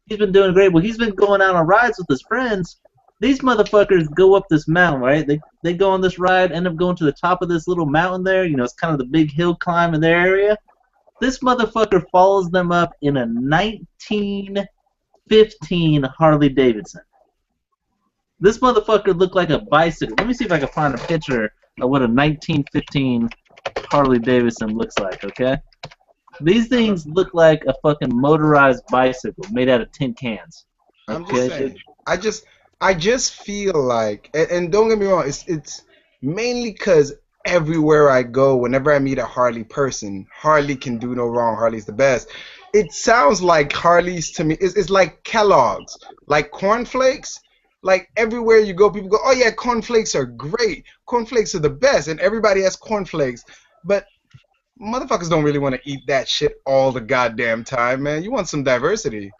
He's been doing great. Well, he's been going out on rides with his friends. These motherfuckers go up this mountain, right? They go on this ride, end up going to the top of this little mountain there. You know, it's kind of the big hill climb in their area. This motherfucker follows them up in a 1915 Harley Davidson. This motherfucker looked like a bicycle. Let me see if I can find a picture of what a 1915 Harley Davidson looks like, okay? These things look like a fucking motorized bicycle made out of tin cans. I'm just saying. I just feel like, and don't get me wrong, it's mainly because everywhere I go, whenever I meet a Harley person, Harley can do no wrong. Harley's the best. It sounds like Harley's to me. It's like Kellogg's, like cornflakes. Like everywhere you go, people go, oh yeah, cornflakes are great. Cornflakes are the best, and everybody has cornflakes. But motherfuckers don't really want to eat that shit all the goddamn time, man. You want some diversity.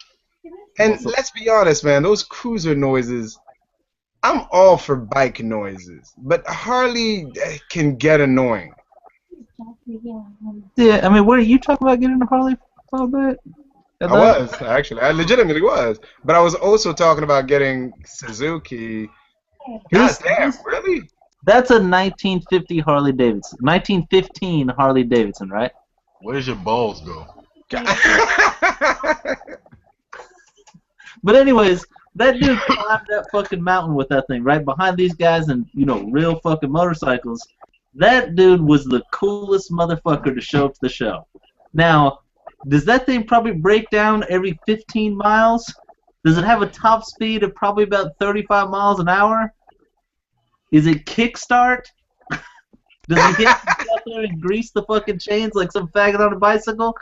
And let's be honest, man, those cruiser noises, I'm all for bike noises, but Harley can get annoying. Yeah, I mean, what are you talking about getting a Harley for a bit? I was, actually. I legitimately was. But I was also talking about getting Suzuki. God damn, really? That's a 1950 Harley Davidson. 1915 Harley Davidson, right? Where's your balls go? But anyways, that dude climbed that fucking mountain with that thing right behind these guys and, you know, real fucking motorcycles. That dude was the coolest motherfucker to show up to the show. Now, does that thing probably break down every 15 miles? Does it have a top speed of probably about 35 miles an hour? Is it kickstart? Does he hit out there and grease the fucking chains like some faggot on a bicycle?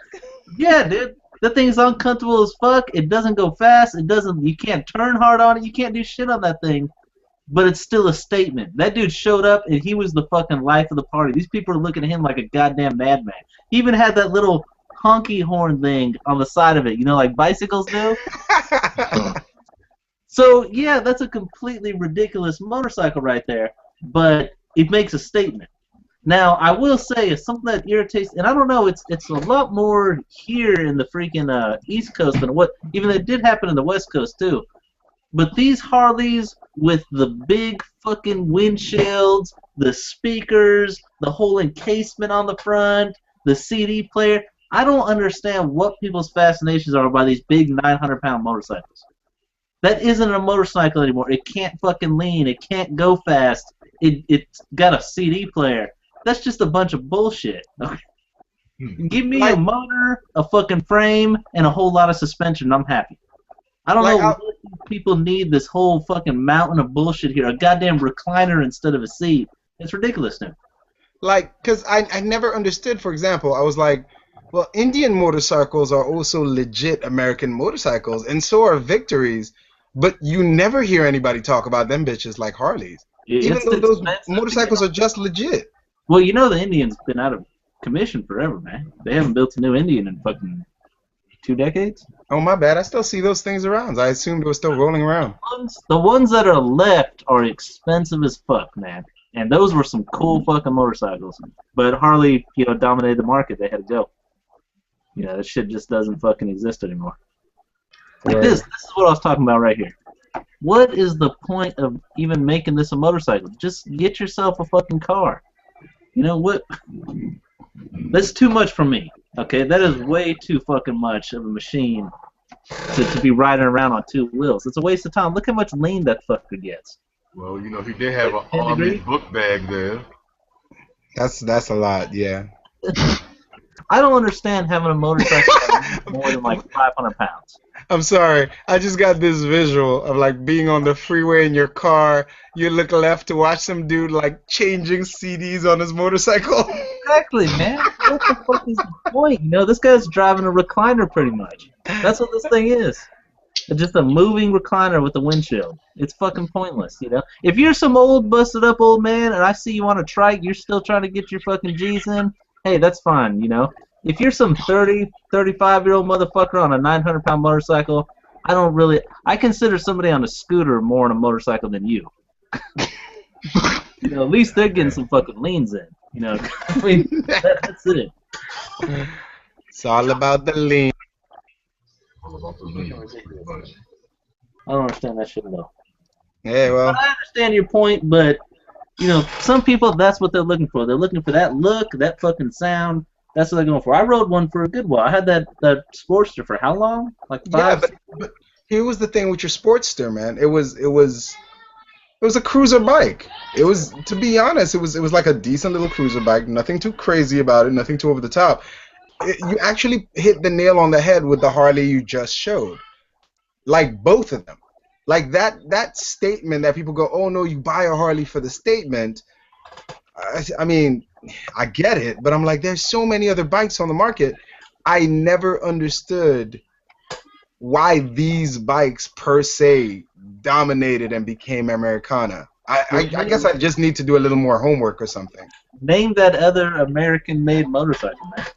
Yeah, dude. That thing's uncomfortable as fuck. It doesn't go fast. You can't turn hard on it. You can't do shit on that thing. But it's still a statement. That dude showed up and he was the fucking life of the party. These people are looking at him like a goddamn madman. He even had that little honky horn thing on the side of it, you know, like bicycles do. So yeah, that's a completely ridiculous motorcycle right there, but it makes a statement. Now I will say it's something that irritates, and I don't know, it's a lot more here in the freaking East Coast than what, even though it did happen in the West Coast too. But these Harleys with the big fucking windshields, the speakers, the whole encasement on the front, the CD player, I don't understand what people's fascinations are by these big 900-pound motorcycles. That isn't a motorcycle anymore. It can't fucking lean. It can't go fast. It's got a CD player. That's just a bunch of bullshit. Give me a motor, a fucking frame, and a whole lot of suspension. I'm happy. I don't know what people need this whole fucking mountain of bullshit here. A goddamn recliner instead of a seat. It's ridiculous now. Like, because I never understood, for example, I was like, well, Indian motorcycles are also legit American motorcycles, and so are Victories, but you never hear anybody talk about them bitches like Harleys. Even though those motorcycles are just legit. Well, you know the Indian's been out of commission forever, man. They haven't built a new Indian in fucking 2 decades. Oh, my bad. I still see those things around. I assumed they were still rolling around. The ones that are left are expensive as fuck, man. And those were some cool fucking motorcycles. But Harley, you know, dominated the market. They had to go. You know, that shit just doesn't fucking exist anymore. Like this is what I was talking about right here. What is the point of even making this a motorcycle? Just get yourself a fucking car. You know what? That's too much for me. Okay, that is way too fucking much of a machine to be riding around on 2 wheels. It's a waste of time. Look how much lean that fucker gets. Well, you know, he did have an army book bag there. That's a lot, yeah. I don't understand having a motorcycle more than like 500 pounds. I'm sorry. I just got this visual of like being on the freeway in your car. You look left to watch some dude like changing CDs on his motorcycle. Exactly, man. What the fuck is the point? You know, this guy's driving a recliner pretty much. That's what this thing is. It's just a moving recliner with a windshield. It's fucking pointless, you know? If you're some old, busted up old man and I see you on a trike, you're still trying to get your fucking G's in, hey, that's fine, you know? If you're some 30, 35-year-old motherfucker on a 900-pound motorcycle, I consider somebody on a scooter more on a motorcycle than you. You know, at least they're getting some fucking leans in, you know? I mean, that's it. It's all about the lean. I don't understand that shit though. Yeah, well. I understand your point, but, you know, some people, that's what they're looking for. They're looking for that look, that fucking sound. That's what they're going for. I rode one for a good while. I had that Sportster for how long? Like 5? Yeah, but here was the thing with your Sportster, man. It was a cruiser bike. It was, to be honest, it was like a decent little cruiser bike. Nothing too crazy about it. Nothing too over the top. You actually hit the nail on the head with the Harley you just showed. Like both of them. Like that statement that people go, oh no, you buy a Harley for the statement. I mean, I get it, but I'm like, there's so many other bikes on the market. I never understood why these bikes per se dominated and became Americana. I guess I just need to do a little more homework or something. Name that other American-made motorcycle, man.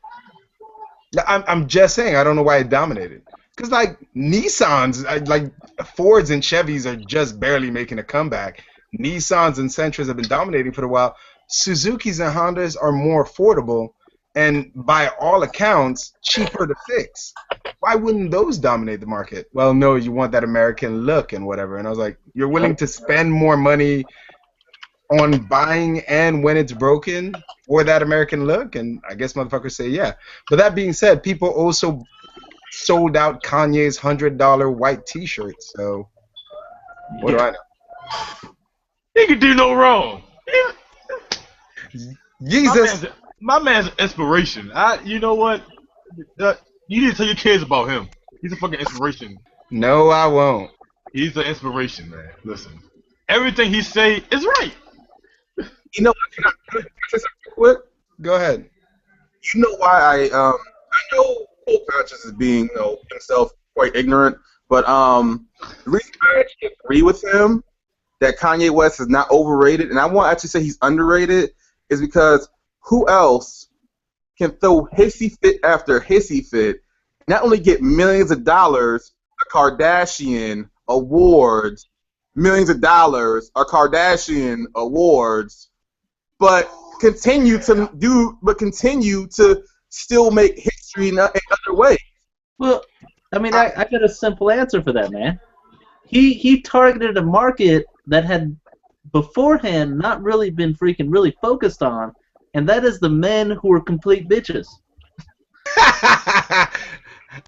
I'm just saying, I don't know why it dominated. Because, like, Nissans, like, Fords and Chevys are just barely making a comeback. Nissans and Sentras have been dominating for a while. Suzukis and Hondas are more affordable and, by all accounts, cheaper to fix. Why wouldn't those dominate the market? Well, no, you want that American look and whatever. And I was like, you're willing to spend more money on buying and when it's broken for that American look? And I guess motherfuckers say yeah. But that being said, people also sold out Kanye's $100 white t-shirt. So what do I know? He can do no wrong. Jesus. My man's inspiration. You know what? You need to tell your kids about him. He's a fucking inspiration. No, I won't. He's an inspiration, man. Listen, everything he say is right. You know what? Can I say something quick? Go ahead. You know why I know Cole Conscious is being, you know, himself quite ignorant, but the reason I actually agree with him that Kanye West is not overrated, and I want to actually say he's underrated, is because who else can throw hissy fit after hissy fit, not only get millions of dollars, a Kardashian awards, millions of dollars, or Kardashian awards, but continue to still make history in other ways. Well, I mean, I got a simple answer for that, man. He targeted a market that had beforehand not really been freaking really focused on, and that is the men who are complete bitches.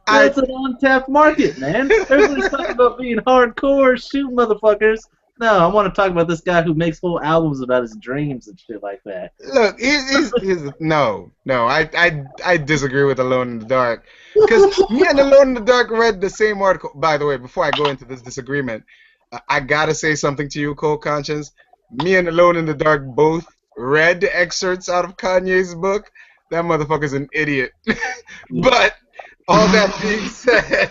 That's an untapped market, man. Everybody's talking about being hardcore, shoot motherfuckers. No, I want to talk about this guy who makes whole albums about his dreams and shit like that. Look, no, I disagree with Alone in the Dark. Because me and Alone in the Dark read the same article. By the way, before I go into this disagreement, I gotta say something to you, Cold Conscience. Me and Alone in the Dark both read excerpts out of Kanye's book. That motherfucker's an idiot. But all that being said,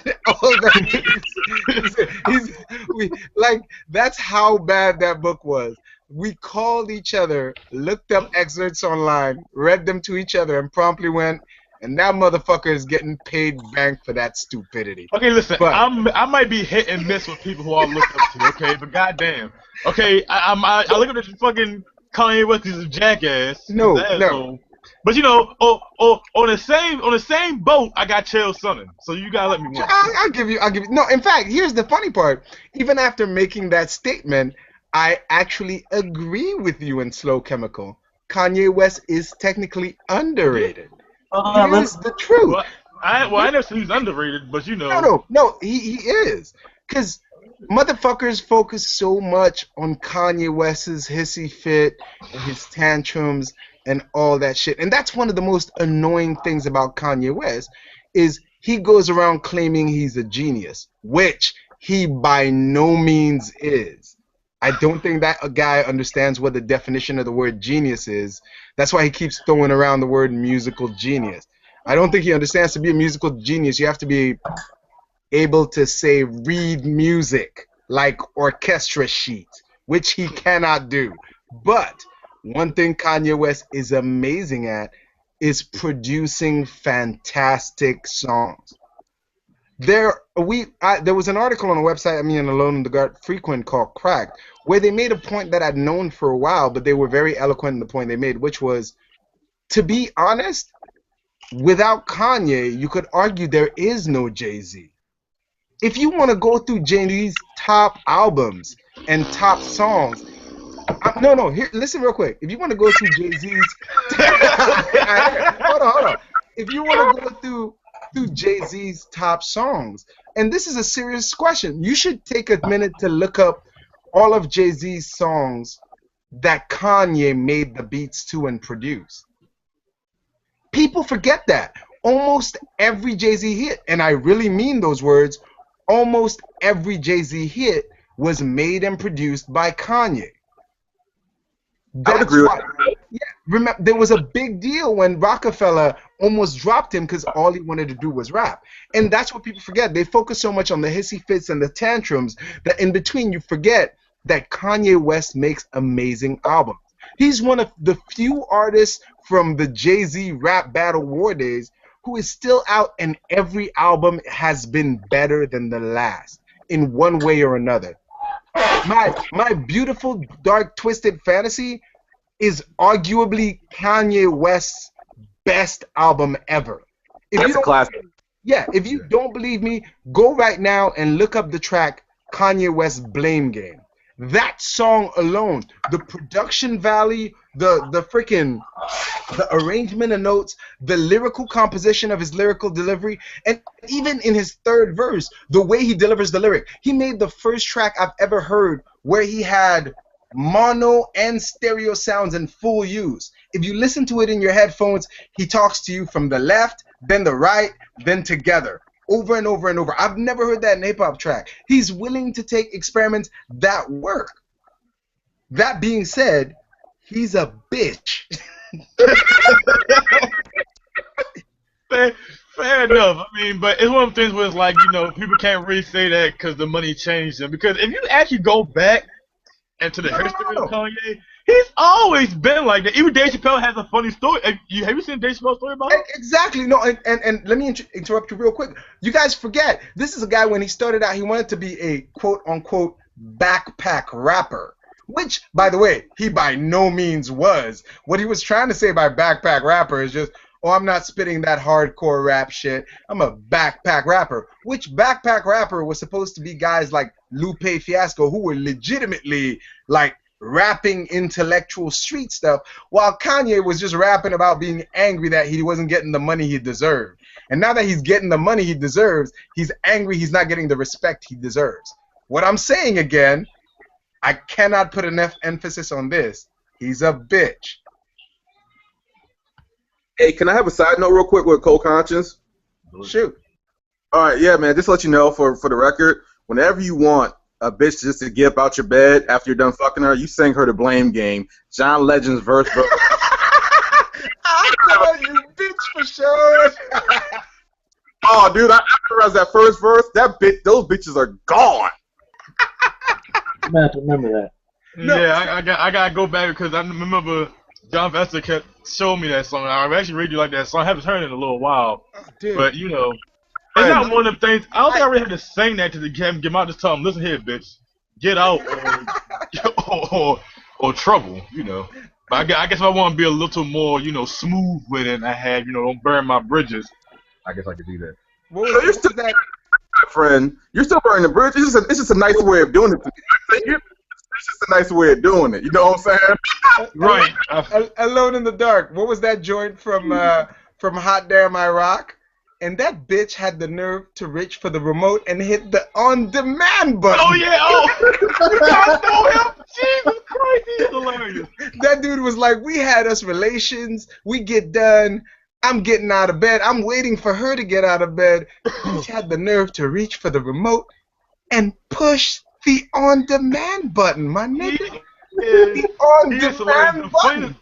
that's how bad that book was. We called each other, looked up excerpts online, read them to each other, and promptly went, and that motherfucker is getting paid bank for that stupidity. Okay, listen, I might be hit and miss with people who I look up to, okay, but goddamn. Okay, I look at this fucking Kanye West is a jackass. No. But you know, on the same boat, I got Chael Sonnen. So you gotta let me win. I'll give you. No, in fact, here's the funny part. Even after making that statement, I actually agree with you in Slow Chemical. Kanye West is technically underrated. Here's the truth. Well, I never said he's underrated, but you know. No, he is. Because motherfuckers focus so much on Kanye West's hissy fit and his tantrums and all that shit. And that's one of the most annoying things about Kanye West is he goes around claiming he's a genius, which he by no means is. I don't think that a guy understands what the definition of the word genius is. That's why he keeps throwing around the word musical genius. I don't think he understands to be a musical genius, you have to be able to say read music like orchestra sheets, which he cannot do. But one thing Kanye West is amazing at is producing fantastic songs. There was an article on a website, and Alone in the Dark frequent, called Cracked, where they made a point that I'd known for a while, but they were very eloquent in the point they made, which was, to be honest, without Kanye, you could argue there is no Jay-Z. If you want to go through Jay-Z's top albums and top songs, here, listen real quick. If you want to go through Jay-Z's, hold on. If you want to go through Jay-Z's top songs, and this is a serious question, you should take a minute to look up all of Jay-Z's songs that Kanye made the beats to and produced. People forget that. Almost every Jay-Z hit, and I really mean those words, almost every Jay-Z hit was made and produced by Kanye. I would agree with that. Yeah, remember, there was a big deal when Rockefeller almost dropped him because all he wanted to do was rap. And that's what people forget. They focus so much on the hissy fits and the tantrums that in between you forget that Kanye West makes amazing albums. He's one of the few artists from the Jay-Z rap battle war days who is still out, and every album has been better than the last in one way or another. My Beautiful Dark Twisted Fantasy is arguably Kanye West's best album ever. That's a classic. Yeah, if you don't believe me, go right now and look up the track Kanye West Blame Game. That song alone, the production value, the arrangement of notes, the lyrical composition of his lyrical delivery, and even in his third verse, the way he delivers the lyric. He made the first track I've ever heard where he had mono and stereo sounds in full use. If you listen to it in your headphones, he talks to you from the left, then the right, then together. Over and over and over. I've never heard that in a hip-hop track. He's willing to take experiments that work. That being said, he's a bitch. Fair enough. I mean, but it's one of the things where it's like, people can't really say that because the money changed him. Because if you actually go back into the history of Kanye, He's always been like that. Even Dave Chappelle has a funny story. Have you seen Dave Chappelle's story about him? Exactly. No, and let me interrupt you real quick. You guys forget, this is a guy when he started out, he wanted to be a quote-unquote backpack rapper, which, by the way, he by no means was. What he was trying to say by backpack rapper is just, oh, I'm not spitting that hardcore rap shit. I'm a backpack rapper, which backpack rapper was supposed to be guys like Lupe Fiasco who were legitimately, like, rapping intellectual street stuff, while Kanye was just rapping about being angry that he wasn't getting the money he deserved. And now that he's getting the money he deserves, he's angry he's not getting the respect he deserves. What I'm saying again, I cannot put enough emphasis on this. He's a bitch. Hey, can I have a side note real quick with Cold Conscience? Shoot. All right, yeah, man. Just to let you know, for the record, whenever you want a bitch just to get up out your bed after you're done fucking her, you sing her the Blame Game. John Legend's verse, bro. I call you bitch for sure. Oh, dude, I realized that first verse. Those bitches are gone. I'm gonna have to remember that. No. Yeah, I gotta go back because I remember John Vester kept showing me that song. I actually really like that song. I haven't heard it in a little while, Dude. but you know. It's not one of them things. I don't think I really had to sing that to the game. Get out, just tell him, listen here, bitch, get out, or trouble, you know. But I guess if I want to be a little more, you know, smooth with it, and I had, you know, don't burn my bridges. I guess I could do that. So you're still that, friend. You're still burning the bridge. It's just a nice way of doing it. It's just a nice way of doing it. You know what I'm saying? Right. Alone in the Dark. What was that joint from Hot Damn I Rock? And that bitch had the nerve to reach for the remote and hit the on-demand button. Oh yeah! Oh, I know him. Jesus Christ, he's hilarious. That dude was like, we had us relations. We get done. I'm getting out of bed. I'm waiting for her to get out of bed. Bitch had the nerve to reach for the remote and push the on-demand button, my nigga. The on-demand button.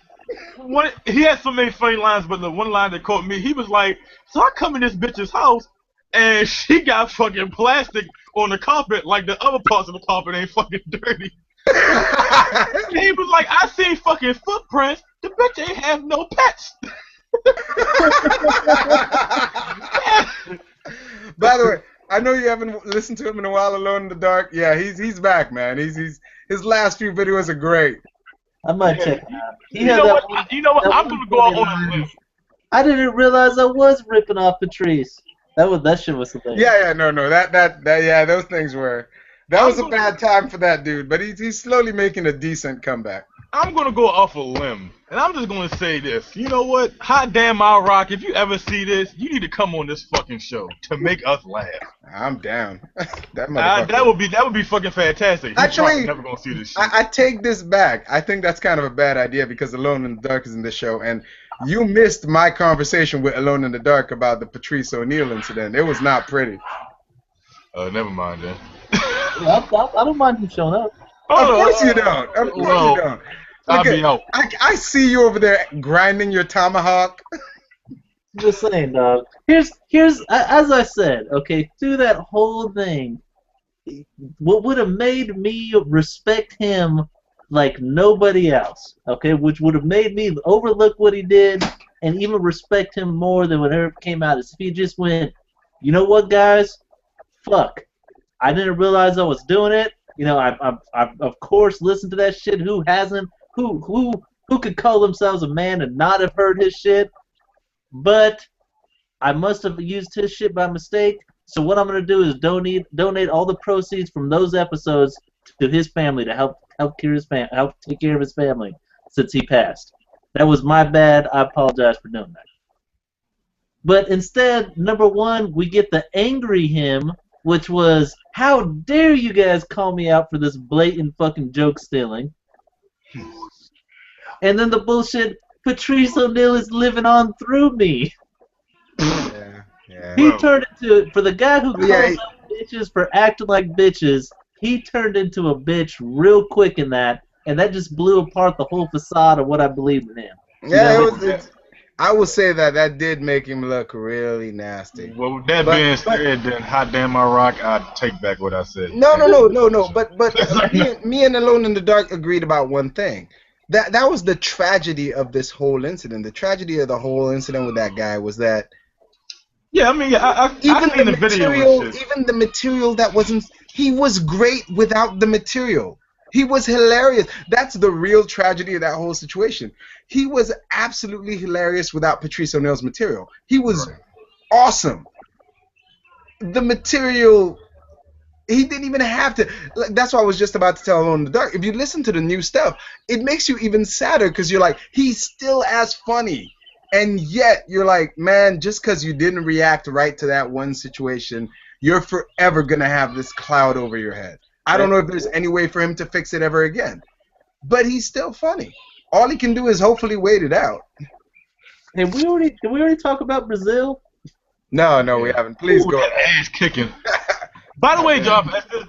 He had so many funny lines, but the one line that caught me, he was like, so I come in this bitch's house, and she got fucking plastic on the carpet like the other parts of the carpet ain't fucking dirty. And he was like, I seen fucking footprints, the bitch ain't have no pets. By the way, I know you haven't listened to him in a while, Alone in the Dark. Yeah, he's back, man. His last few videos are great. I might check it out. You know what? I'm gonna go out on a limb. I didn't realize I was ripping off Patrice. That shit was the thing. Yeah, no, yeah, those things were. That was a bad time for that dude, but he's slowly making a decent comeback. I'm gonna go off a limb, and I'm just gonna say this. You know what? Hot damn I rock. If you ever see this, you need to come on this fucking show to make us laugh. I'm down. That would be fucking fantastic. Actually, never gonna see this shit. I take this back. I think that's kind of a bad idea because Alone in the Dark is in this show, and you missed my conversation with Alone in the Dark about the Patrice O'Neal incident. It was not pretty. Never mind then. I don't mind him showing up. Of course you don't. Of course you don't. I'll be out. I see you over there grinding your tomahawk. Just saying, dog. Here's as I said, okay, through that whole thing, what would have made me respect him like nobody else, okay, which would have made me overlook what he did and even respect him more than whatever came out, is if he just went, you know what, guys, fuck, I didn't realize I was doing it. You know, I of course listened to that shit. Who hasn't? Who could call themselves a man and not have heard his shit? But I must have used his shit by mistake. So what I'm gonna do is donate all the proceeds from those episodes to his family to help take care of his family since he passed. That was my bad. I apologize for doing that. But instead, number one, we get the angry him, which was, how dare you guys call me out for this blatant fucking joke stealing? And then the bullshit, Patrice O'Neal is living on through me. Yeah. He turned into, for the guy who calls out bitches for acting like bitches, he turned into a bitch real quick in that, and that just blew apart the whole facade of what I believed in him. Yeah, I will say that did make him look really nasty. Well, with that being said, then hot damn I rock, I take back what I said. No. But me and Alone in the Dark agreed about one thing. that was the tragedy of this whole incident. The tragedy of the whole incident with that guy was that Yeah, I mean, yeah, I seen the video and shit. even the material that wasn't, he was great without the material. He was hilarious. That's the real tragedy of that whole situation. He was absolutely hilarious without Patrice O'Neal's material. He was awesome. The material, he didn't even have to. That's what I was just about to tell Alone in the Dark. If you listen to the new stuff, it makes you even sadder because you're like, he's still as funny. And yet, you're like, man, just because you didn't react right to that one situation, you're forever going to have this cloud over your head. I don't know if there's any way for him to fix it ever again. But he's still funny. All he can do is hopefully wait it out. Hey, did we already talk about Brazil? No, we haven't. Please go. That ass kicking. By the way, John, is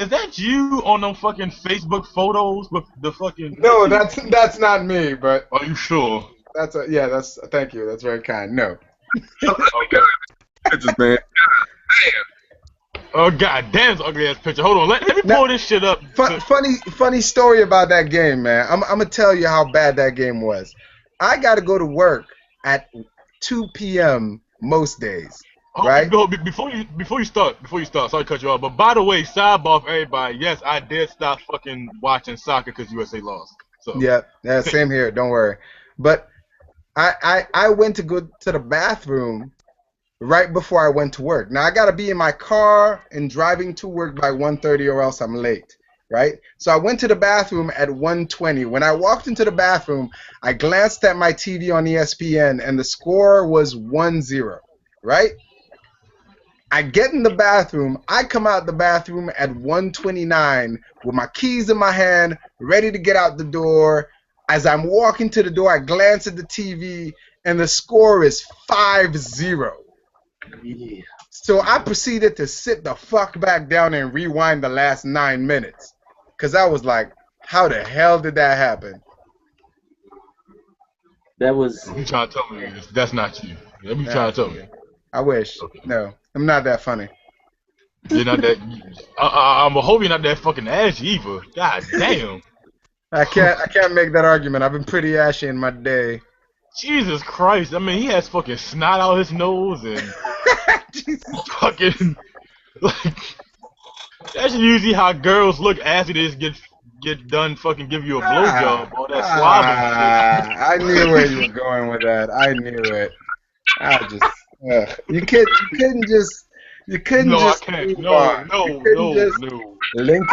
that you on them fucking Facebook photos with the fucking? No, that's not me. But are you sure? Thank you. That's very kind. No. Okay. Pictures, man. Oh god damn, it's ugly ass picture. Hold on, let me pull this shit up. Funny story about that game, man. I'm gonna tell you how bad that game was. I gotta go to work at 2 p.m. most days, right? Before you start, sorry to cut you off. But by the way, sidebar for everybody. Yes, I did stop fucking watching soccer because USA lost. So yeah, same here. Don't worry. But I went to go to the bathroom right before I went to work. Now I gotta be in my car and driving to work by 1:30 or else I'm late, right? So I went to the bathroom at 1:20. When I walked into the bathroom, I glanced at my TV on ESPN and the score was 1-0, right? I get in the bathroom. I come out the bathroom at 1:29 with my keys in my hand, ready to get out the door. As I'm walking to the door, I glance at the TV and the score is 5-0. Yeah. So I proceeded to sit the fuck back down and rewind the last 9 minutes. Because I was like, how the hell did that happen? That was... You trying to tell me that's not you. Let me try to tell me. I wish. No, I'm not that funny. You're not that... I'm hoping you're not that fucking ashy either. God damn. I can't make that argument. I've been pretty ashy in my day. Jesus Christ. I mean, he has fucking snot out his nose and... fucking... Like... That's usually how girls look after they just get done fucking give you a blowjob. All that slobbing shit. I knew where you were going with that. I knew it. You couldn't just link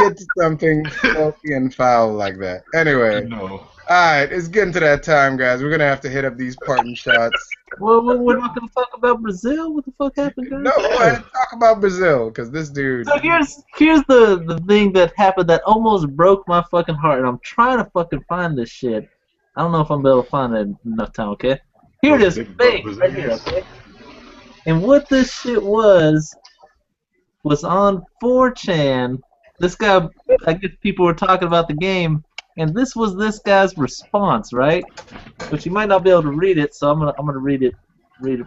it to something filthy and foul like that. Anyway. No. Alright, it's getting to that time, guys. We're gonna have to hit up these parting shots. Well, we're not gonna talk about Brazil. What the fuck happened, guys? No, go ahead and talk about Brazil, because this dude. So here's the thing that happened that almost broke my fucking heart, and I'm trying to fucking find this shit. I don't know if I'm able to find it in enough time. Okay, here it is, bang, right here. Okay. And what this shit was on 4chan. This guy, I guess people were talking about the game. And this was this guy's response, right? But you might not be able to read it, so I'm gonna read it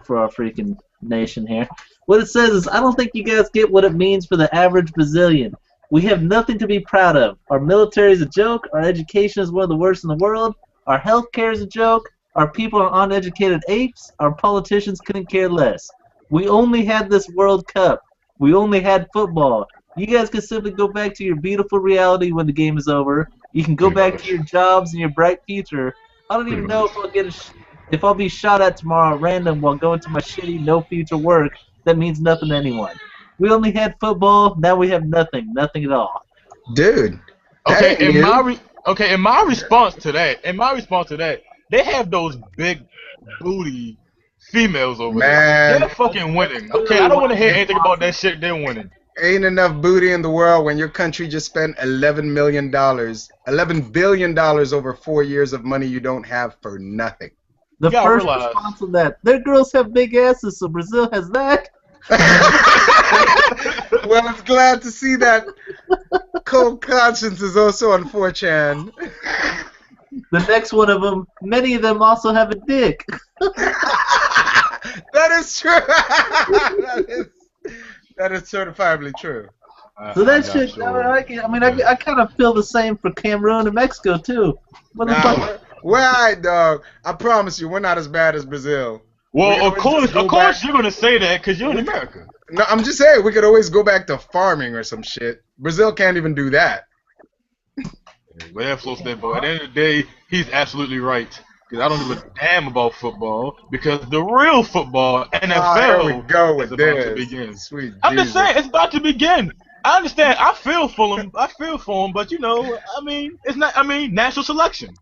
for our freaking nation here. What it says is, I don't think you guys get what it means for the average Brazilian. We have nothing to be proud of. Our military is a joke. Our education is one of the worst in the world. Our healthcare is a joke. Our people are uneducated apes. Our politicians couldn't care less. We only had this World Cup. We only had football. You guys can simply go back to your beautiful reality when the game is over. You can go back to your jobs and your bright future. I don't even know if I'll be shot at tomorrow at random while going to my shitty no future work. That means nothing to anyone. We only had football. Now we have nothing at all. Dude. In my response to that, they have those big booty females over there. They're fucking winning. Okay, I don't want to hear anything about that shit. They're winning. Ain't enough booty in the world when your country just spent $11 billion over 4 years of money you don't have for nothing. The first response to that, their girls have big asses, so Brazil has that. Well, I'm glad to see that cold conscience is also on 4chan. The next one of them, many of them also have a dick. That is true. That is certifiably true. So I'm that not shit, sure. I kind of feel the same for Cameroon and Mexico too. Nah, Motherfucker. we're alright, dog. I promise you, we're not as bad as Brazil. We Well, can of always course, just go of course, back- you're gonna say that because you're in America. No, I'm just saying we could always go back to farming or some shit. Brazil can't even do that. Whatever floats that boat. At the end of the day, he's absolutely right. Because I don't give a damn about football. Because the real football, Here we NFL, go is with about to this. begin. Sweet I'm just Jesus. saying, it's about to begin. I understand. I feel for him. But you know, it's not. Natural selection.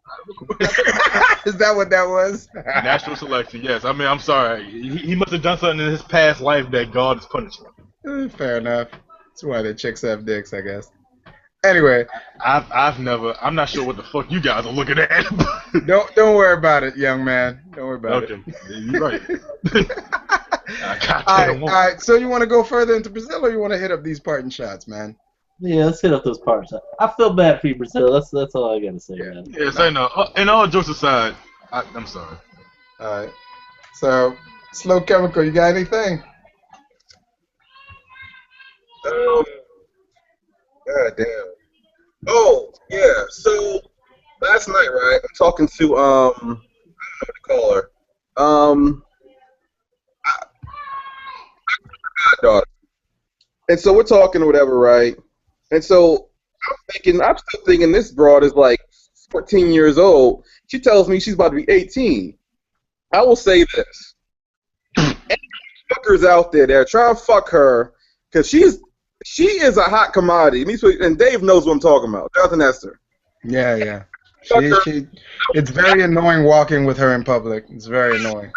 Is that what that was? Natural selection. Yes. I'm sorry. He must have done something in his past life that God is punishing. Fair enough. That's why the chicks have dicks, I guess. Anyway, I'm not sure what the fuck you guys are looking at. don't worry about it, young man. Don't worry about Okay, you're right. All right. So you want to go further into Brazil, or you want to hit up these parting shots, man? Yeah, let's hit up those parts. I feel bad for you, Brazil. That's all I gotta say, man. Yes, I know. And all jokes aside, I'm sorry. All right. So, Slow Chemical, you got anything? God damn. Oh, yeah. So last night, right? I'm talking to I don't know what to call her. My daughter. And so we're talking or whatever, right? And so I'm still thinking this broad is like 14 years old. She tells me she's about to be 18. I will say this. Any fuckers out there that are trying to fuck her, because she is a hot commodity. And Dave knows what I'm talking about. Jonathan Esther. Yeah. It's very annoying walking with her in public. It's very annoying.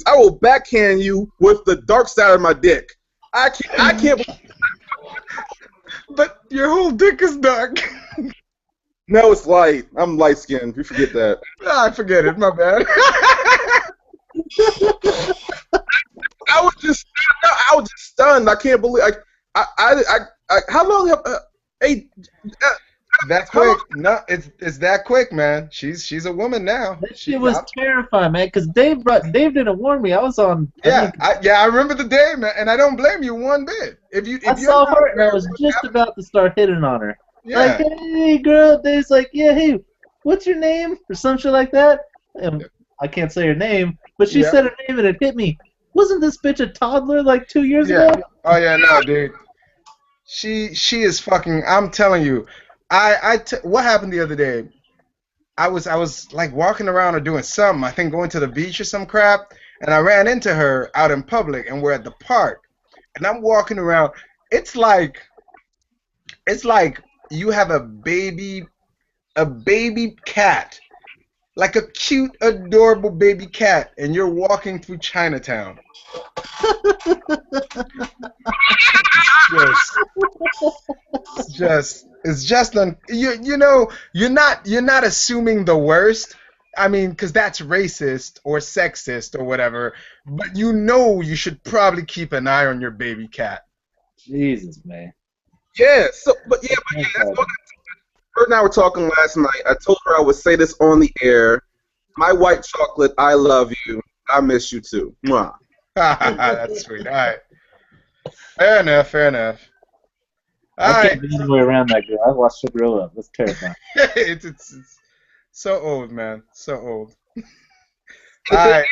I will backhand you with the dark side of my dick. I can't. But your whole dick is dark. No, it's light. I'm light skinned. You forget that. I forget it. My bad. I was just stunned. I can't believe. How long have? That's quick. No, it's that quick, man. She's a woman now. That shit was terrifying, man. Because Dave didn't warn me. I was on. I remember the day, man, and I don't blame you one bit. I saw her and I was just about to start hitting on her. Yeah. Like, hey, girl. Dave's like, yeah, hey, what's your name? Or some shit like that. And I can't say her name, but she said her name and it hit me. Wasn't this bitch a toddler like 2 years ago? Oh yeah, no, dude. She is fucking. I'm telling you. What happened the other day? I was like walking around or doing something. I think going to the beach or some crap, and I ran into her out in public, and we're at the park, and I'm walking around. It's like you have a baby cat, like a cute, adorable baby cat, and you're walking through Chinatown. It's just you know you're not assuming the worst. I mean, because that's racist or sexist or whatever. But you should probably keep an eye on your baby cat. Jesus, man. Yeah. But that's what her and I were talking last night. I told her I would say this on the air. My white chocolate, I love you. I miss you too. Mwah. That's sweet. All right. Fair enough. I can't get any way around that girl. I watched her grow up. That's terrifying. it's so old, man. So old. Alright.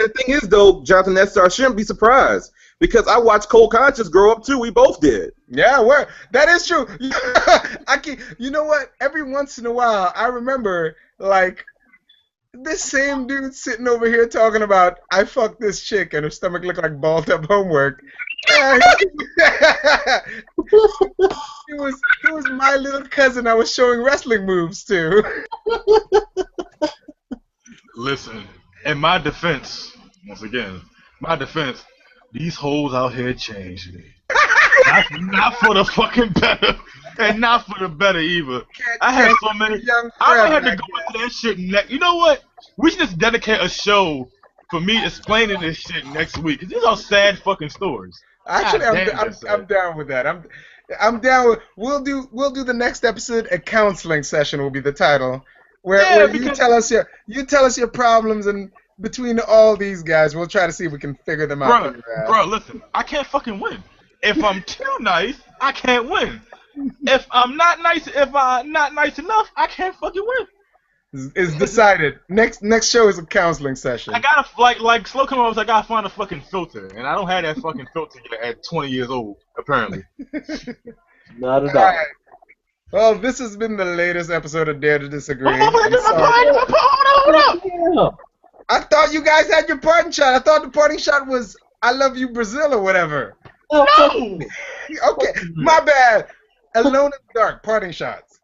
The thing is, though, Jonathan Esther, I shouldn't be surprised because I watched Cold Conscious grow up too. We both did. Yeah, that is true. You know what? Every once in a while, I remember like this same dude sitting over here talking about I fucked this chick and her stomach looked like balled up homework. It was my little cousin I was showing wrestling moves to. Listen, in my defense, once again, these hoes out here changed me. not for the fucking better, and not for the better either. I had so many. I had to go into that shit next. You know what? We should just dedicate a show for me explaining this shit next week. 'Cause these are sad fucking stories. Actually, I'm down with that. I'm down with. We'll do the next episode. A counseling session will be the title, where you tell us your problems, and between all these guys, we'll try to see if we can figure them out. Bro, listen, I can't fucking win. If I'm too nice, I can't win. If I'm not nice enough, I can't fucking win. It's decided. Next show is a counseling session. I gotta like slow come over. I gotta find a fucking filter, and I don't have that fucking filter yet at 20 years old. Apparently. Not at All all. right. Well, this has been the latest episode of Dare to Disagree. Hold up. Yeah. I thought you guys had your parting shot. I thought the parting shot was "I love you, Brazil" or whatever. Oh, No. Okay, my bad. Alone in the Dark, parting shots.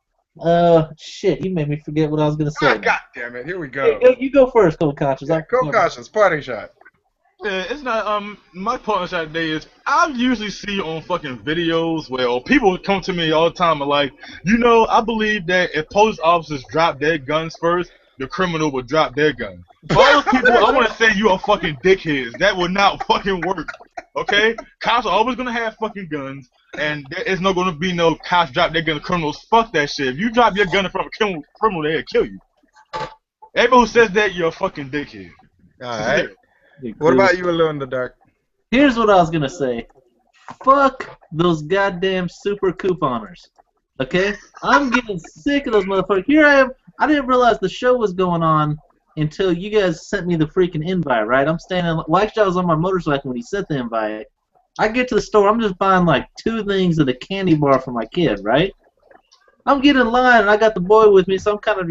Shit, you made me forget what I was gonna say. God damn it, here we go. You go first, co-conscious. Co-conscious, parting shot. Yeah, it's not. My partner shot today is I usually see on fucking videos where people come to me all the time and like, I believe that if police officers drop their guns first, the criminal will drop their gun. For all those people, I want to say you are fucking dickheads. That would not fucking work. Okay? Cops are always gonna have fucking guns, and there is not gonna be no cops drop their gun to criminals. Fuck that shit. If you drop your gun in front of a criminal, they'll kill you. Everybody who says that, you're a fucking dickhead. Alright. What about you, Alone in the Dark? Here's what I was gonna say. Fuck those goddamn super couponers. Okay? I'm getting sick of those motherfuckers. Here I am. I didn't realize the show was going on until you guys sent me the freaking invite, right? I'm standing. Well, actually, I was on my motorcycle when he sent the invite. I get to the store. I'm just buying like 2 things and a candy bar for my kid, right? I'm getting in line, and I got the boy with me, so I'm kind of,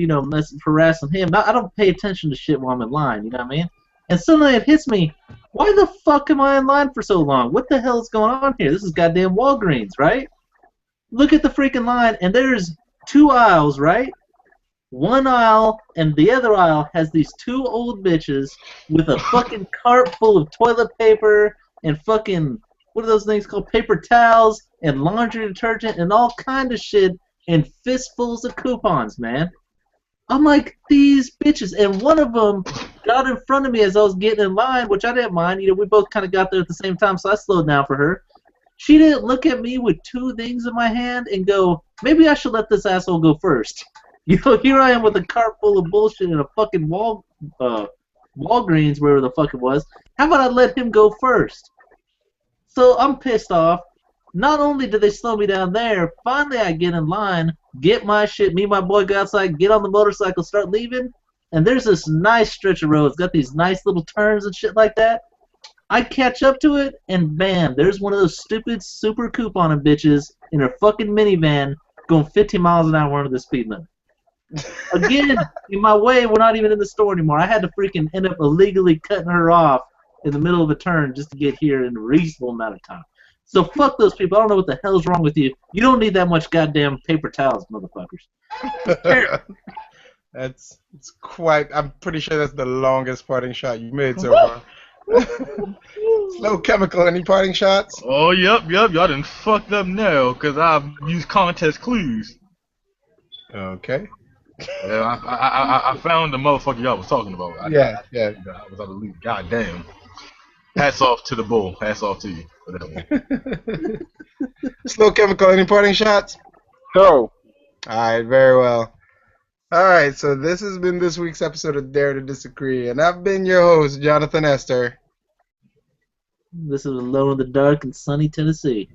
harassing him. I don't pay attention to shit while I'm in line, you know what I mean? And suddenly it hits me, why the fuck am I in line for so long? What the hell is going on here? This is goddamn Walgreens, right? Look at the freaking line, and there's 2 aisles, right? One aisle and the other aisle has these 2 old bitches with a fucking cart full of toilet paper and fucking, what are those things called? Paper towels and laundry detergent and all kind of shit and fistfuls of coupons, man. I'm like, these bitches. And one of them got in front of me as I was getting in line, which I didn't mind. We both kind of got there at the same time, so I slowed down for her. She didn't look at me with 2 things in my hand and go, maybe I should let this asshole go first. Here I am with a cart full of bullshit in a fucking Walgreens, wherever the fuck it was. How about I let him go first? So I'm pissed off. Not only did they slow me down there, finally I get in line, get my shit, me and my boy go outside, get on the motorcycle, start leaving, and there's this nice stretch of road. It's got these nice little turns and shit like that. I catch up to it, and bam, there's one of those stupid super couponing bitches in her fucking minivan going 50 miles an hour under the speed limit. Again, in my way, we're not even in the store anymore. I had to freaking end up illegally cutting her off in the middle of a turn just to get here in a reasonable amount of time. So fuck those people. I don't know what the hell's wrong with you. You don't need that much goddamn paper towels, motherfuckers. It's quite. I'm pretty sure that's the longest parting shot you made so far. Slow Chemical, any parting shots? Oh, yep. Y'all done fucked up now, because I've used contest clues. Okay. Yeah, I found the motherfucker y'all was talking about. Yeah. I was out of loop. God damn. Hats off to the bull. Hats off to you for that one. Slow Chemical, any parting shots? No. Alright, very well. Alright, so this has been this week's episode of Dare to Disagree, and I've been your host, Jonathan Esther. This is Alone in the Dark in sunny Tennessee.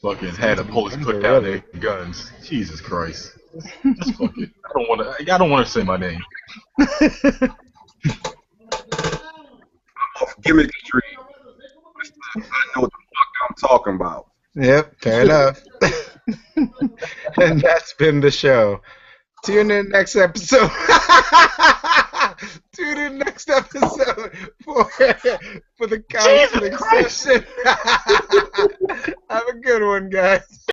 Fucking had the police put down their guns. Jesus Christ. Just fuck it. I don't want to say my name. Gimmick Street. I know what the fuck I'm talking about. Yep, fair enough. And that's been the show. Tune in next episode. Tune in next episode for the counseling session. Have a good one, guys.